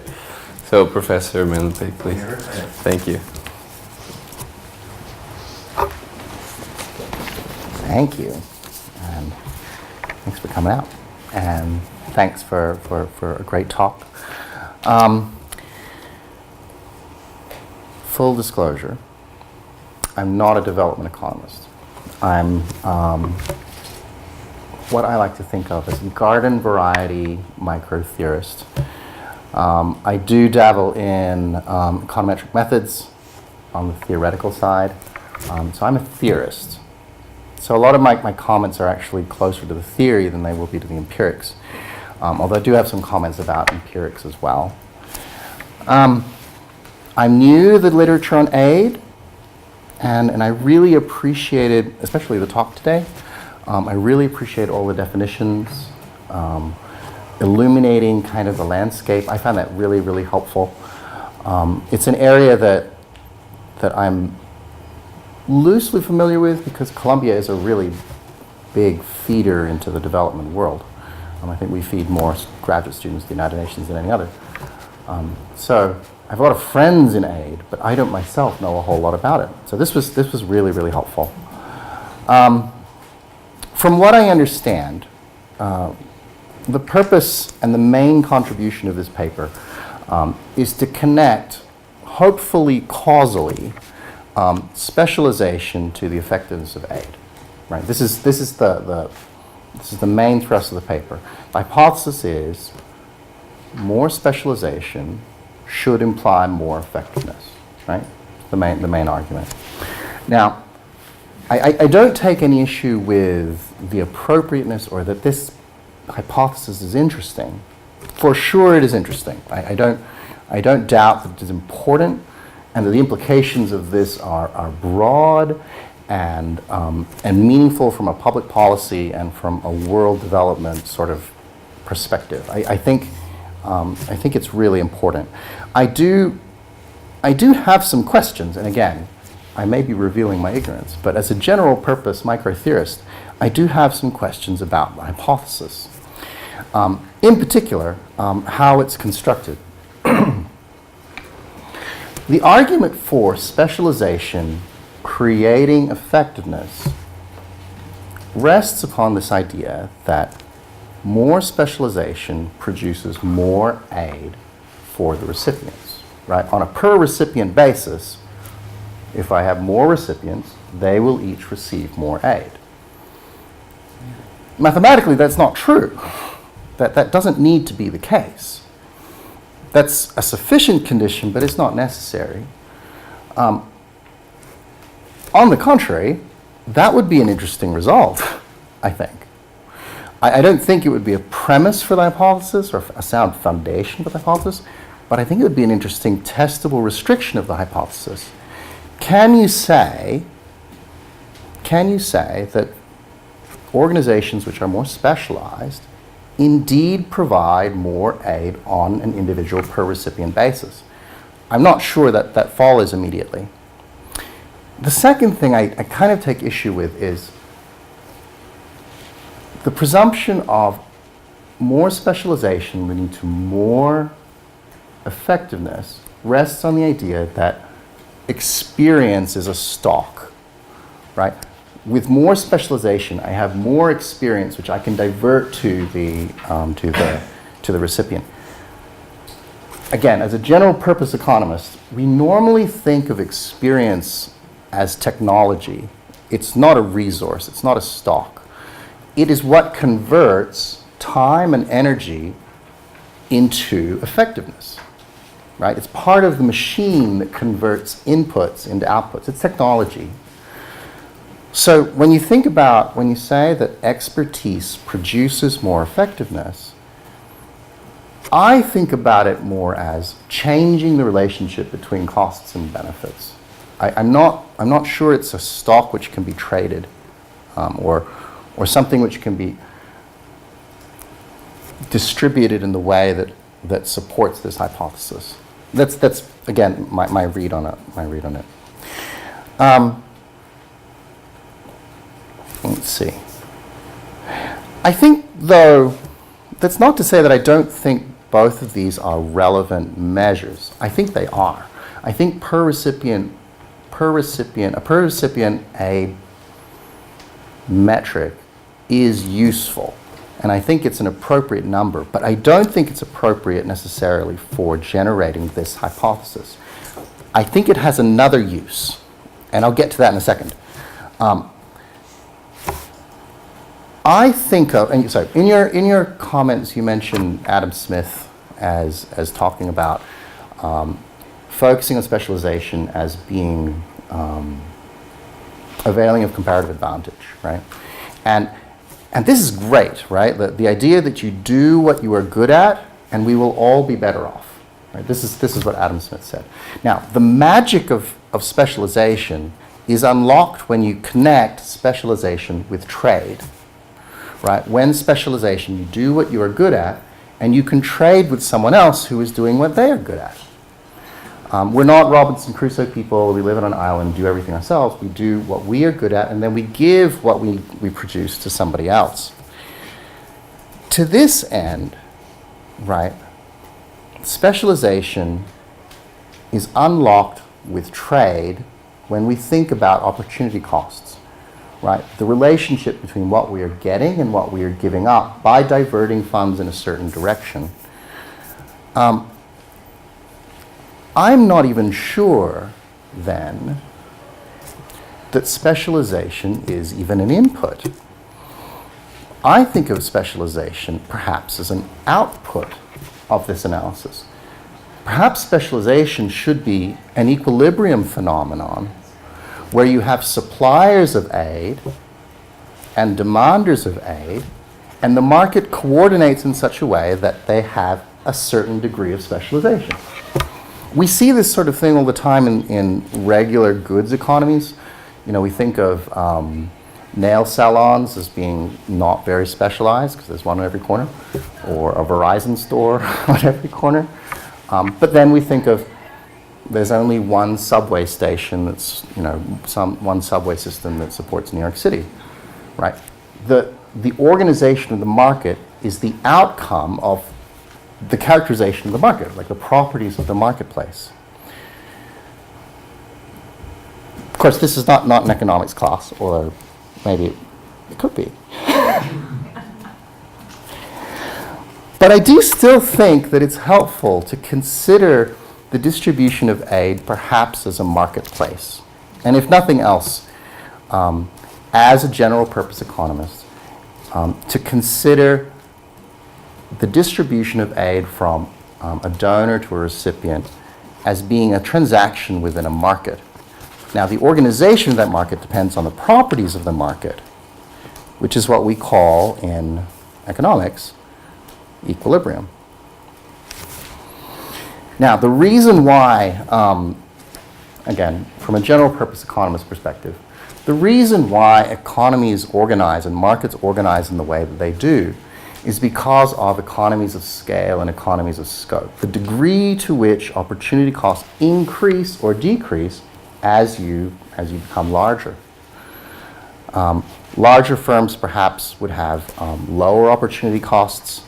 [SPEAKER 2] So, Professor Manlapig, please. Thank you.
[SPEAKER 4] Thank you. Thanks for coming out. And thanks for a great talk. Full disclosure, I'm not a development economist. I'm what I like to think of as a garden variety micro-theorist. I do dabble in econometric methods on the theoretical side. So I'm a theorist. So a lot of my comments are actually closer to the theory than they will be to the empirics. Although I do have some comments about empirics as well. I'm new to the literature on aid, and I really appreciated, especially the talk today, I really appreciate all the definitions, illuminating kind of the landscape. I found that really, really helpful. It's an area that I'm loosely familiar with because Columbia is a really big feeder into the development world. I think we feed more graduate students to the United Nations than any other. So I have a lot of friends in aid, but I don't myself know a whole lot about it. So this was really, really helpful. From what I understand, the purpose and the main contribution of this paper is to connect, hopefully causally, specialization to the effectiveness of aid. Right? This is the main thrust of the paper. The hypothesis is more specialization should imply more effectiveness. Right? The main argument. Now, I don't take any issue with the appropriateness or that this hypothesis is interesting. For sure it is interesting. I don't doubt that it is important and that the implications of this are broad and meaningful from a public policy and from a world development sort of perspective. I think it's really important. I do have some questions, and again, I may be revealing my ignorance, but as a general purpose microtheorist, I do have some questions about the hypothesis. In particular, how it's constructed. The argument for specialization creating effectiveness rests upon this idea that more specialization produces more aid for the recipients, right? On a per recipient basis, if I have more recipients, they will each receive more aid. Mathematically, that's not true. That doesn't need to be the case. That's a sufficient condition, but it's not necessary. On the contrary, that would be an interesting result, I think. I don't think it would be a premise for the hypothesis or a sound foundation for the hypothesis, but I think it would be an interesting testable restriction of the hypothesis. Can you say that organizations which are more specialized indeed provide more aid on an individual per recipient basis? I'm not sure that follows immediately. The second thing I kind of take issue with is the presumption of more specialization leading to more effectiveness rests on the idea that experience is a stock, right? With more specialization, I have more experience which I can divert to the recipient. Again, as a general purpose economist, we normally think of experience as technology. It's not a resource, it's not a stock. It is what converts time and energy into effectiveness, right? It's part of the machine that converts inputs into outputs. It's technology. So when you say that expertise produces more effectiveness, I think about it more as changing the relationship between costs and benefits. I'm not sure it's a stock which can be traded, or something which can be distributed in the way that supports this hypothesis. That's again my read on it. Let's see. I think, though, that's not to say that I don't think both of these are relevant measures. I think they are. I think per recipient aid metric is useful, and I think it's an appropriate number, but I don't think it's appropriate necessarily for generating this hypothesis. I think it has another use, and I'll get to that in a second. I think of, and so in your comments you mentioned Adam Smith as talking about focusing on specialization as being availing of comparative advantage, right? And this is great, right? The idea that you do what you are good at and we will all be better off, right? This is what Adam Smith said. Now, the magic of specialization is unlocked when you connect specialization with trade, right? When specialization, you do what you are good at and you can trade with someone else who is doing what they are good at. We're not Robinson Crusoe people. We live on an island, do everything ourselves. We do what we are good at, and then we give what we produce to somebody else. To this end, right, specialization is unlocked with trade when we think about opportunity costs, right? The relationship between what we are getting and what we are giving up by diverting funds in a certain direction. I'm not even sure, then, that specialization is even an input. I think of specialization perhaps as an output of this analysis. Perhaps specialization should be an equilibrium phenomenon where you have suppliers of aid and demanders of aid, and the market coordinates in such a way that they have a certain degree of specialization. We see this sort of thing all the time in regular goods economies. You know, we think of nail salons as being not very specialized because there's one on every corner, or a Verizon store on every corner. But then we think of there's only one subway station that's, you know, one subway system that supports New York City, right? The organization of the market is the outcome of the characterization of the market, like the properties of the marketplace. Of course, this is not an economics class, or maybe it could be. But I do still think that it's helpful to consider the distribution of aid perhaps as a marketplace. And if nothing else, as a general purpose economist, to consider the distribution of aid from a donor to a recipient as being a transaction within a market. Now, the organization of that market depends on the properties of the market, which is what we call in economics equilibrium. Now, the reason why, again, from a general purpose economist perspective, the reason why economies organize and markets organize in the way that they do is because of economies of scale and economies of scope. The degree to which opportunity costs increase or decrease as you become larger. Larger firms perhaps would have lower opportunity costs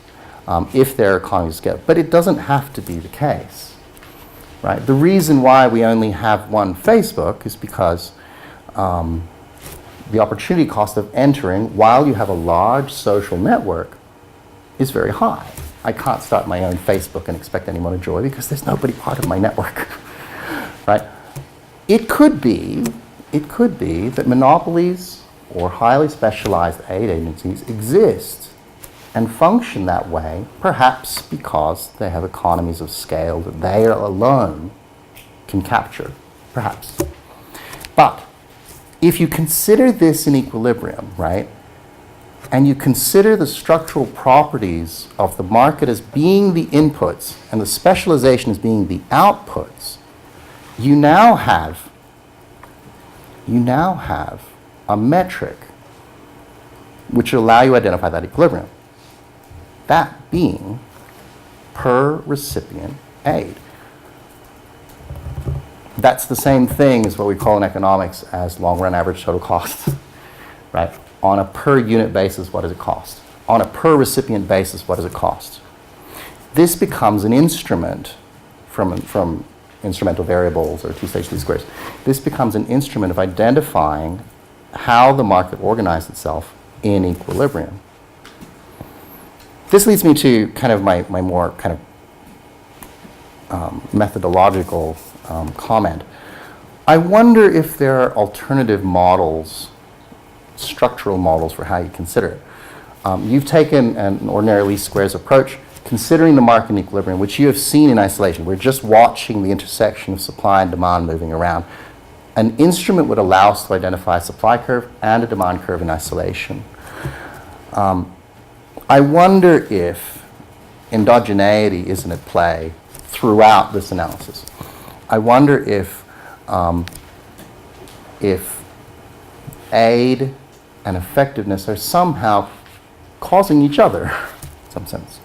[SPEAKER 4] if their economies of scale, but it doesn't have to be the case, right? The reason why we only have one Facebook is because the opportunity cost of entering while you have a large social network is very high. I can't start my own Facebook and expect anyone to join because there's nobody part of my network, right? It could be that monopolies or highly specialized aid agencies exist and function that way, perhaps because they have economies of scale that they alone can capture, perhaps. But if you consider this in equilibrium, right, and you consider the structural properties of the market as being the inputs and the specialization as being the outputs, you now have a metric which will allow you to identify that equilibrium. That being per recipient aid. That's the same thing as what we call in economics as long-run average total cost, right? On a per unit basis, what does it cost? On a per recipient basis, what does it cost? This becomes an instrument from instrumental variables or two-stage least squares. This becomes an instrument of identifying how the market organized itself in equilibrium. This leads me to kind of my more kind of methodological comment. I wonder if there are alternative models, structural models for how you consider it. You've taken an ordinary least squares approach. considering the market in equilibrium, which you have seen in isolation, we're just watching the intersection of supply and demand moving around. An instrument would allow us to identify a supply curve and a demand curve in isolation. I wonder if endogeneity isn't at play throughout this analysis. I wonder if aid and effectiveness are somehow causing each other in some sense.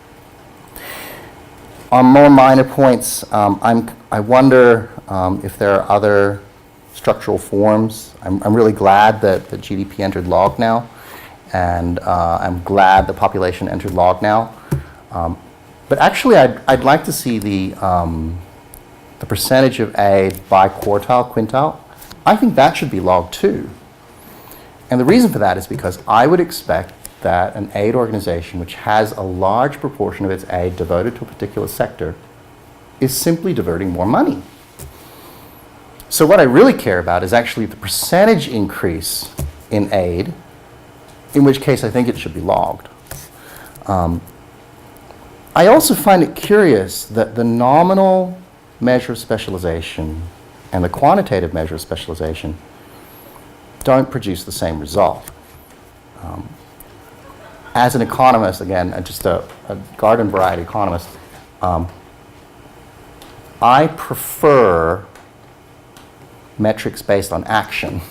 [SPEAKER 4] On more minor points, I wonder if there are other structural forms. I'm really glad that the GDP entered log now, and I'm glad the population entered log now. But actually, I'd like to see the percentage of aid by quartile, quintile. I think that should be log too. And the reason for that is because I would expect that an aid organization which has a large proportion of its aid devoted to a particular sector is simply diverting more money. So what I really care about is actually the percentage increase in aid, in which case I think it should be logged. I also find it curious that the nominal measure of specialization and the quantitative measure of specialization don't produce the same result. As an economist, again, just a garden variety economist, I prefer metrics based on action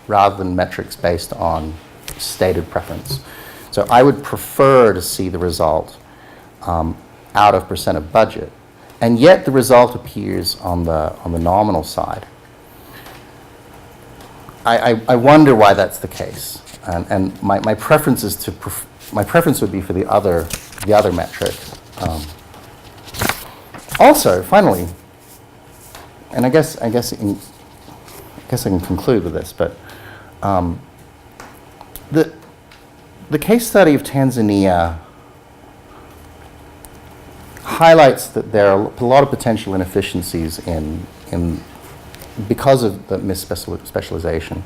[SPEAKER 4] rather than metrics based on stated preference. So I would prefer to see the result out of percent of budget, and yet the result appears on the nominal side. I wonder why that's the case, and my preference is my preference would be for the other metric. Also, finally, and I guess I can conclude with this, but the case study of Tanzania highlights that there are a lot of potential inefficiencies because of the misspecialization.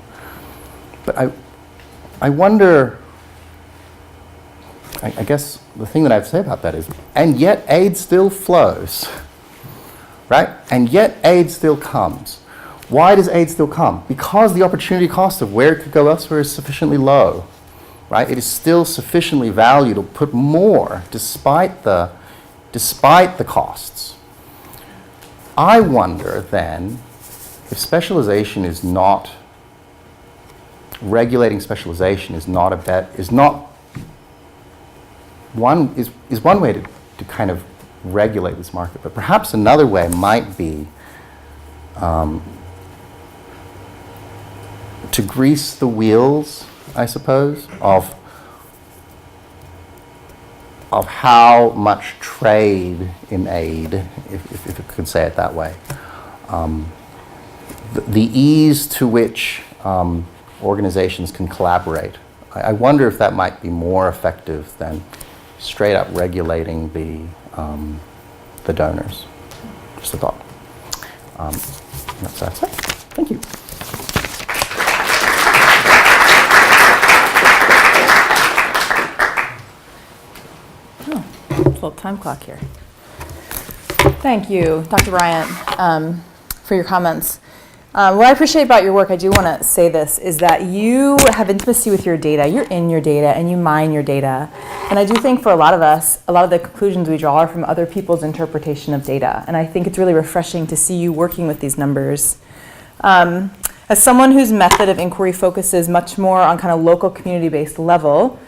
[SPEAKER 4] But I wonder, I guess the thing that I have to say about that is, and yet aid still flows, right? And yet aid still comes. Why does aid still come? Because the opportunity cost of where it could go elsewhere is sufficiently low, right? It is still sufficiently valued to put more despite the costs. I wonder then if specialization is not, regulating specialization is not a bet, is one way to kind of regulate this market, but perhaps another way might be to grease the wheels, I suppose, of how much trade in aid, if you could say it that way. The ease to which organizations can collaborate. I wonder if that might be more effective than straight up regulating the donors. Just a thought. That's it. Thank you.
[SPEAKER 5] Little time clock here. Thank you, Dr. Bryant, for your comments. What I appreciate about your work, I do want to say this, is that you have intimacy with your data. You're in your data and you mine your data. And I do think for a lot of us, a lot of the conclusions we draw are from other people's interpretation of data. And I think it's really refreshing to see you working with these numbers. As someone whose method of inquiry focuses much more on kind of local community-based level,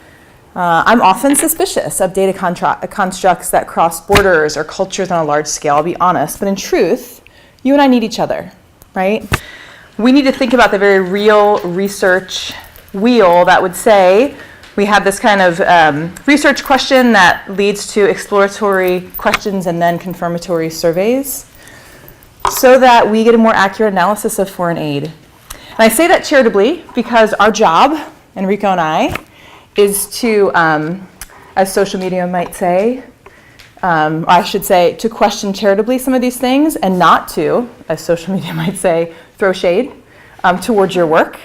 [SPEAKER 5] I'm often suspicious of data constructs that cross borders or cultures on a large scale, I'll be honest. But in truth, you and I need each other, right? We need to think about the very real research wheel that would say we have this kind of research question that leads to exploratory questions and then confirmatory surveys so that we get a more accurate analysis of foreign aid. And I say that charitably because our job, Enrico and I, is to, as social media might say, or I should say, to question charitably some of these things and not to, as social media might say, throw shade towards your work.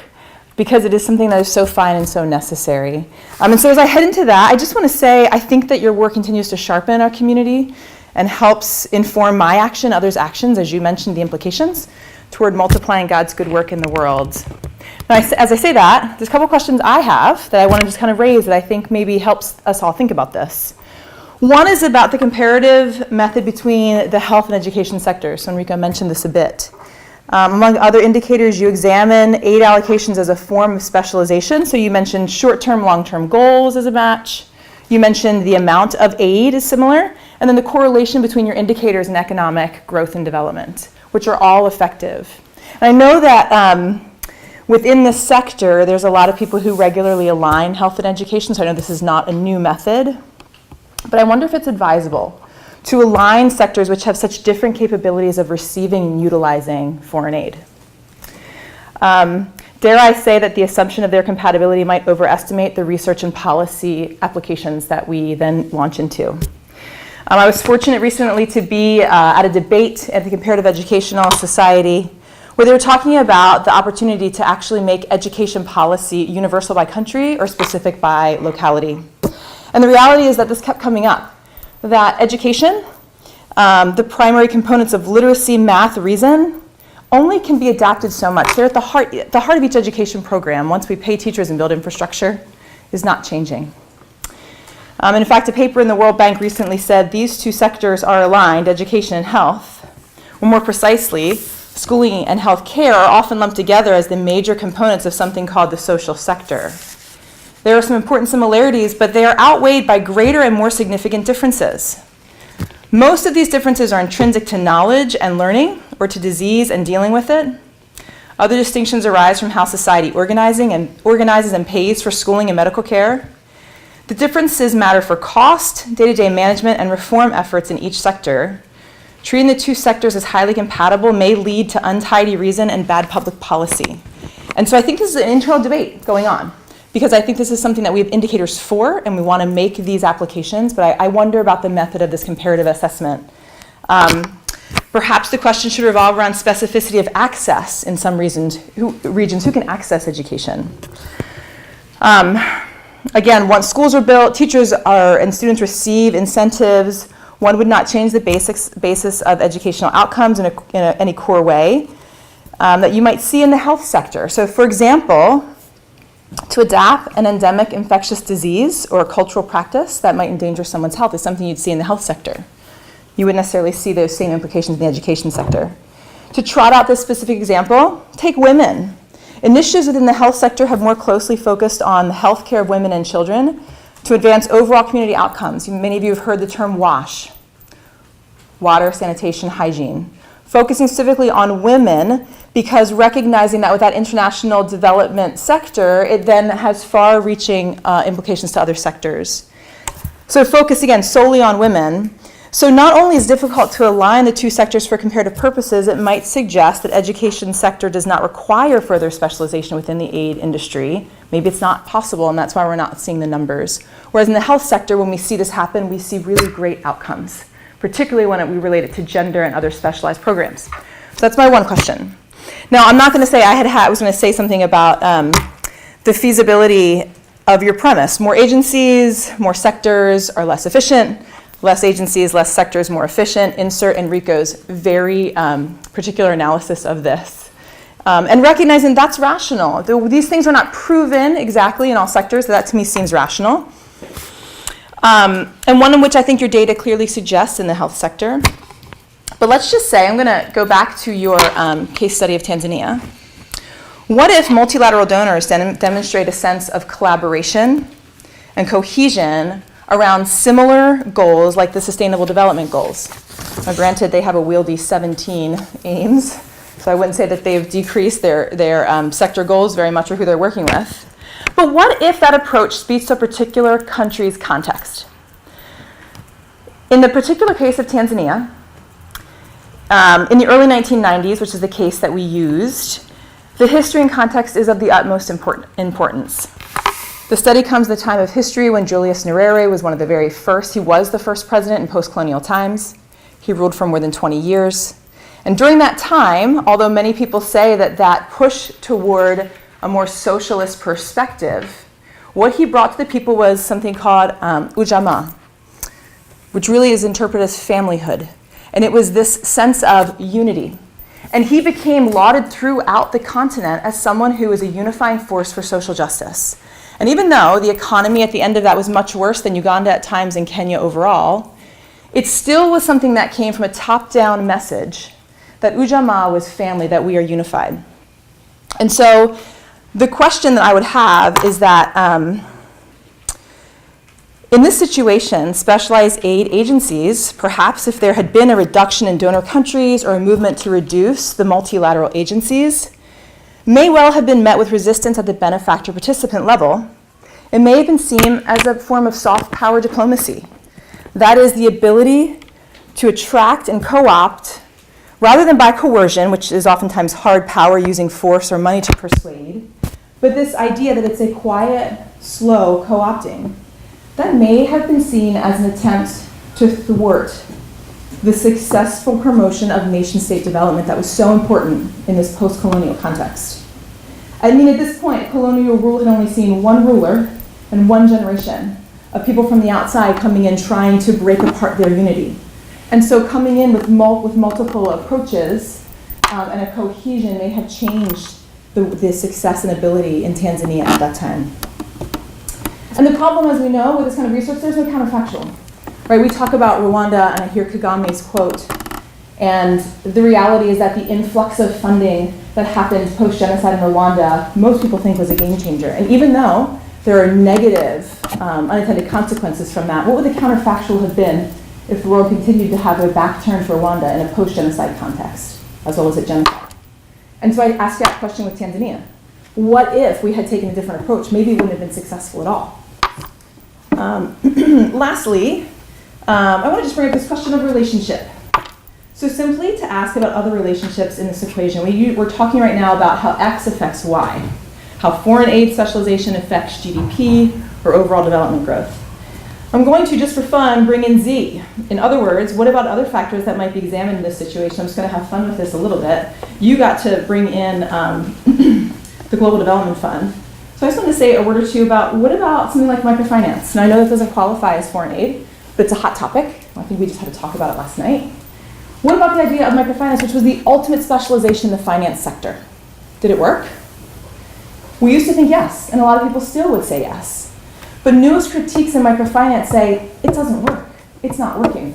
[SPEAKER 5] because it is something that is so fine and so necessary. And so as I head into that, I just want to say I think that your work continues to sharpen our community and helps inform my action, others' actions, as you mentioned the implications, toward multiplying God's good work in the world. Now, as I say that, there's a couple questions I have that I want to just kind of raise that I think maybe helps us all think about this. One is about the comparative method between the health and education sectors. So Enrico mentioned this a bit. Among other indicators, you examine aid allocations as a form of specialization. So you mentioned short-term, long-term goals as a match. You mentioned the amount of aid is similar, and then the correlation between your indicators and economic growth and development, which are all effective. And I know that within this sector, there's a lot of people who regularly align health and education, so I know this is not a new method, but I wonder if it's advisable to align sectors which have such different capabilities of receiving and utilizing foreign aid. Dare I say that the assumption of their compatibility might overestimate the research and policy applications that we then launch into. I was fortunate recently to be at a debate at the Comparative Educational Society where they were talking about the opportunity to actually make education policy universal by country or specific by locality. And the reality is that this kept coming up, that education, the primary components of literacy, math, reason, only can be adapted so much. They're at the heart of each education program, once we pay teachers and build infrastructure, is not changing. And in fact, a paper in the World Bank recently said these two sectors are aligned, education and health. Or more precisely, schooling and health care are often lumped together as the major components of something called the social sector. There are some important similarities, but they are outweighed by greater and more significant differences. Most of these differences are intrinsic to knowledge and learning, or to disease and dealing with it. Other distinctions arise from how society organizes and pays for schooling and medical care. The differences matter for cost, day-to-day management, and reform efforts in each sector. Treating the two sectors as highly compatible may lead to untidy reason and bad public policy. And so I think this is an internal debate going on, because I think this is something that we have indicators for, and we want to make these applications, but I wonder about the method of this comparative assessment. Perhaps the question should revolve around specificity of access in some regions who can access education. Again, once schools are built, teachers and students receive incentives. One would not change the basis of educational outcomes in any core way that you might see in the health sector. So for example, to adapt an endemic infectious disease or a cultural practice that might endanger someone's health is something you'd see in the health sector. You wouldn't necessarily see those same implications in the education sector. To trot out this specific example, take women. Initiatives within the health sector have more closely focused on the health care of women and children to advance overall community outcomes. Many of you have heard the term WASH, water, sanitation, hygiene, focusing specifically on women because recognizing that with that international development sector, it then has far-reaching implications to other sectors. So focus again solely on women. So not only is it difficult to align the two sectors for comparative purposes, it might suggest that education sector does not require further specialization within the aid industry. Maybe it's not possible, and that's why we're not seeing the numbers. Whereas in the health sector, when we see this happen, we see really great outcomes, particularly when we relate it to gender and other specialized programs. So that's my one question. Now, I'm not going to say I was going to say something about the feasibility of your premise. More agencies, more sectors are less efficient. Less agencies, less sectors, more efficient. Insert Enrico's very particular analysis of this. And recognizing that's rational. These things are not proven exactly in all sectors, so that to me seems rational. And one in which I think your data clearly suggests in the health sector. But let's just say, I'm going to go back to your case study of Tanzania. What if multilateral donors demonstrate a sense of collaboration and cohesion around similar goals like the Sustainable Development Goals? Now, granted, they have a wieldy 17 aims, so I wouldn't say that they've decreased their sector goals very much or who they're working with. But what if that approach speaks to a particular country's context? In the particular case of Tanzania, in the early 1990s, which is the case that we used, the history and context is of the utmost importance. The study comes at the time of history when Julius Nyerere was one of the very first. He was the first president in post-colonial times. He ruled for more than 20 years. And during that time, although many people say that that push toward a more socialist perspective, what he brought to the people was something called ujamaa, which really is interpreted as familyhood. And it was this sense of unity. And he became lauded throughout the continent as someone who was a unifying force for social justice. And even though the economy at the end of that was much worse than Uganda at times and Kenya overall, it still was something that came from a top-down message that ujamaa was family, that we are unified. And so the question that I would have is that in this situation, specialized aid agencies, perhaps if there had been a reduction in donor countries or a movement to reduce the multilateral agencies, may well have been met with resistance at the benefactor-participant level. It may have been seen as a form of soft power diplomacy. That is the ability to attract and co-opt, rather than by coercion, which is oftentimes hard power using force or money to persuade, but this idea that it's a quiet, slow co-opting. That may have been seen as an attempt to thwart the successful promotion of nation-state development that was so important in this post-colonial context. I mean, at this point, colonial rule had only seen one ruler and one generation of people from the outside coming in trying to break apart their unity. And so coming in with multiple approaches and a cohesion may have changed the success and ability in Tanzania at that time. And the problem, as we know, with this kind of research, there's no counterfactual. Right? We talk about Rwanda, and I hear Kagame's quote, and the reality is that the influx of funding that happened post-genocide in Rwanda, most people think was a game changer. And even though there are negative, unintended consequences from that, what would the counterfactual have been if the world continued to have a back turn for Rwanda in a post-genocide context, as well as a genocide? And so I asked that question with Tanzania. What if we had taken a different approach? Maybe it wouldn't have been successful at all. Lastly, I want to just bring up this question of relationship. So simply to ask about other relationships in this equation, we're talking right now about how X affects Y, how foreign aid specialization affects GDP or overall development growth. I'm going to, just for fun, bring in Z. In other words, what about other factors that might be examined in this situation? I'm just going to have fun with this a little bit. You got to bring in the Global Development Fund. So I just wanted to say a word or two about what about something like microfinance. Now I know that doesn't qualify as foreign aid, but it's a hot topic. I think we just had to talk about it last night. What about the idea of microfinance, which was the ultimate specialization in the finance sector? Did it work? We used to think yes, and a lot of people still would say yes. But newest critiques in microfinance say it doesn't work. It's not working.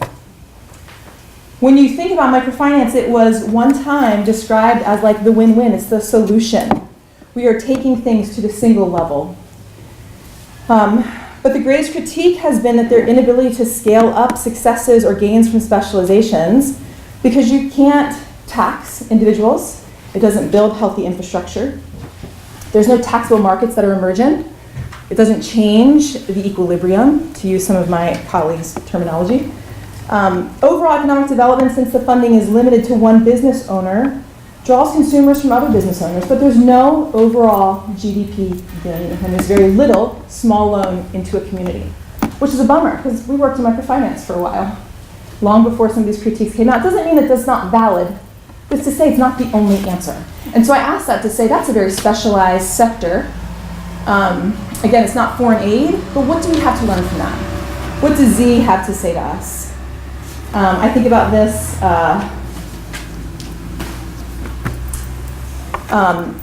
[SPEAKER 5] When you think about microfinance, it was one time described as like the win-win. It's the solution. We are taking things to the single level. But the greatest critique has been that their inability to scale up successes or gains from specializations, because you can't tax individuals. It doesn't build healthy infrastructure. There's no taxable markets that are emergent. It doesn't change the equilibrium, to use some of my colleagues' terminology. Overall economic development, since the funding is limited to one business owner, draws consumers from other business owners, but there's no overall GDP gain, and there's very little small loan into a community, which is a bummer, because we worked in microfinance for a while, long before some of these critiques came out. It doesn't mean that that's not valid, but it's to say it's not the only answer. And so I asked that to say that's a very specialized sector. Again, it's not foreign aid, but what do we have to learn from that? What does Z have to say to us? I think about this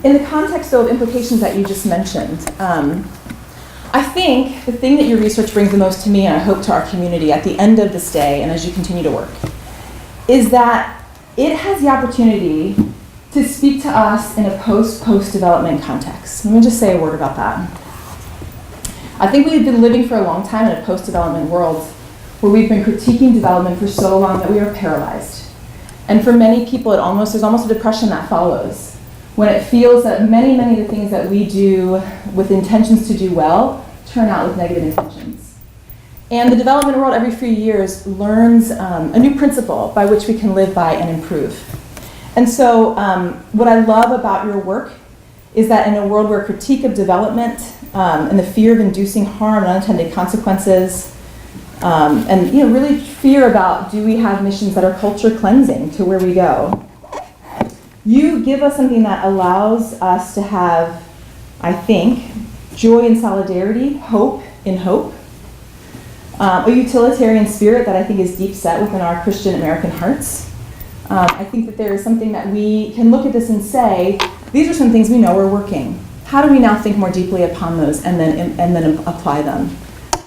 [SPEAKER 5] in the context of implications that you just mentioned. I think the thing that your research brings the most to me, and I hope to our community at the end of this day and as you continue to work, is that it has the opportunity to speak to us in a post-development context. Let me just say a word about that. I think we've been living for a long time in a post-development world where we've been critiquing development for so long that we are paralyzed. And for many people, there's almost a depression that follows, when it feels that many of the things that we do with intentions to do well turn out with negative intentions. And the development world every few years learns a new principle by which we can live by and improve. And so what I love about your work is that in a world where critique of development and the fear of inducing harm and unintended consequences, and really fear about, do we have missions that are culture cleansing to where we go? You give us something that allows us to have I think, joy in solidarity, hope in hope, a utilitarian spirit that I think is deep set within our Christian American hearts. I think that there is something that we can look at this and say, these are some things we know are working. How do we now think more deeply upon those and then apply them?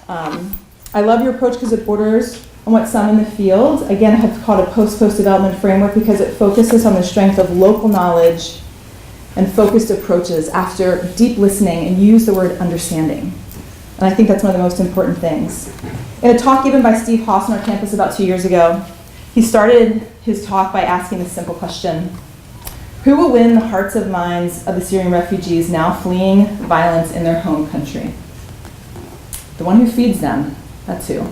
[SPEAKER 5] I love your approach because it borders on what some in the field, again, have called a post-development framework because it focuses on the strength of local knowledge and focused approaches after deep listening and use the word understanding. And I think that's one of the most important things. In a talk given by Steve Haas on our campus about 2 years ago, he started his talk by asking this simple question: who will win the hearts and minds of the Syrian refugees now fleeing violence in their home country? The one who feeds them, that's who.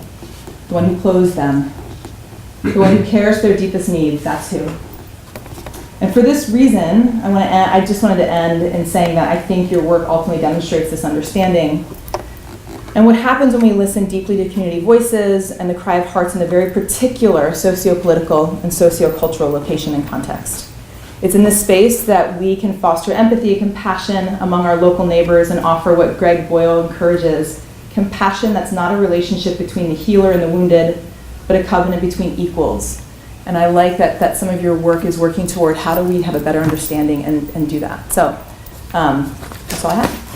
[SPEAKER 5] The one who clothes them. The one who cares for their deepest needs, that's who. And for this reason, I just wanted to end in saying that I think your work ultimately demonstrates this understanding. And what happens when we listen deeply to community voices and the cry of hearts in a very particular socio-political and socio-cultural location and context. It's in this space that we can foster empathy, compassion among our local neighbors and offer what Greg Boyle encourages, compassion that's not a relationship between the healer and the wounded, but a covenant between equals. And I like that some of your work is working toward how do we have a better understanding and do that. So that's all I have.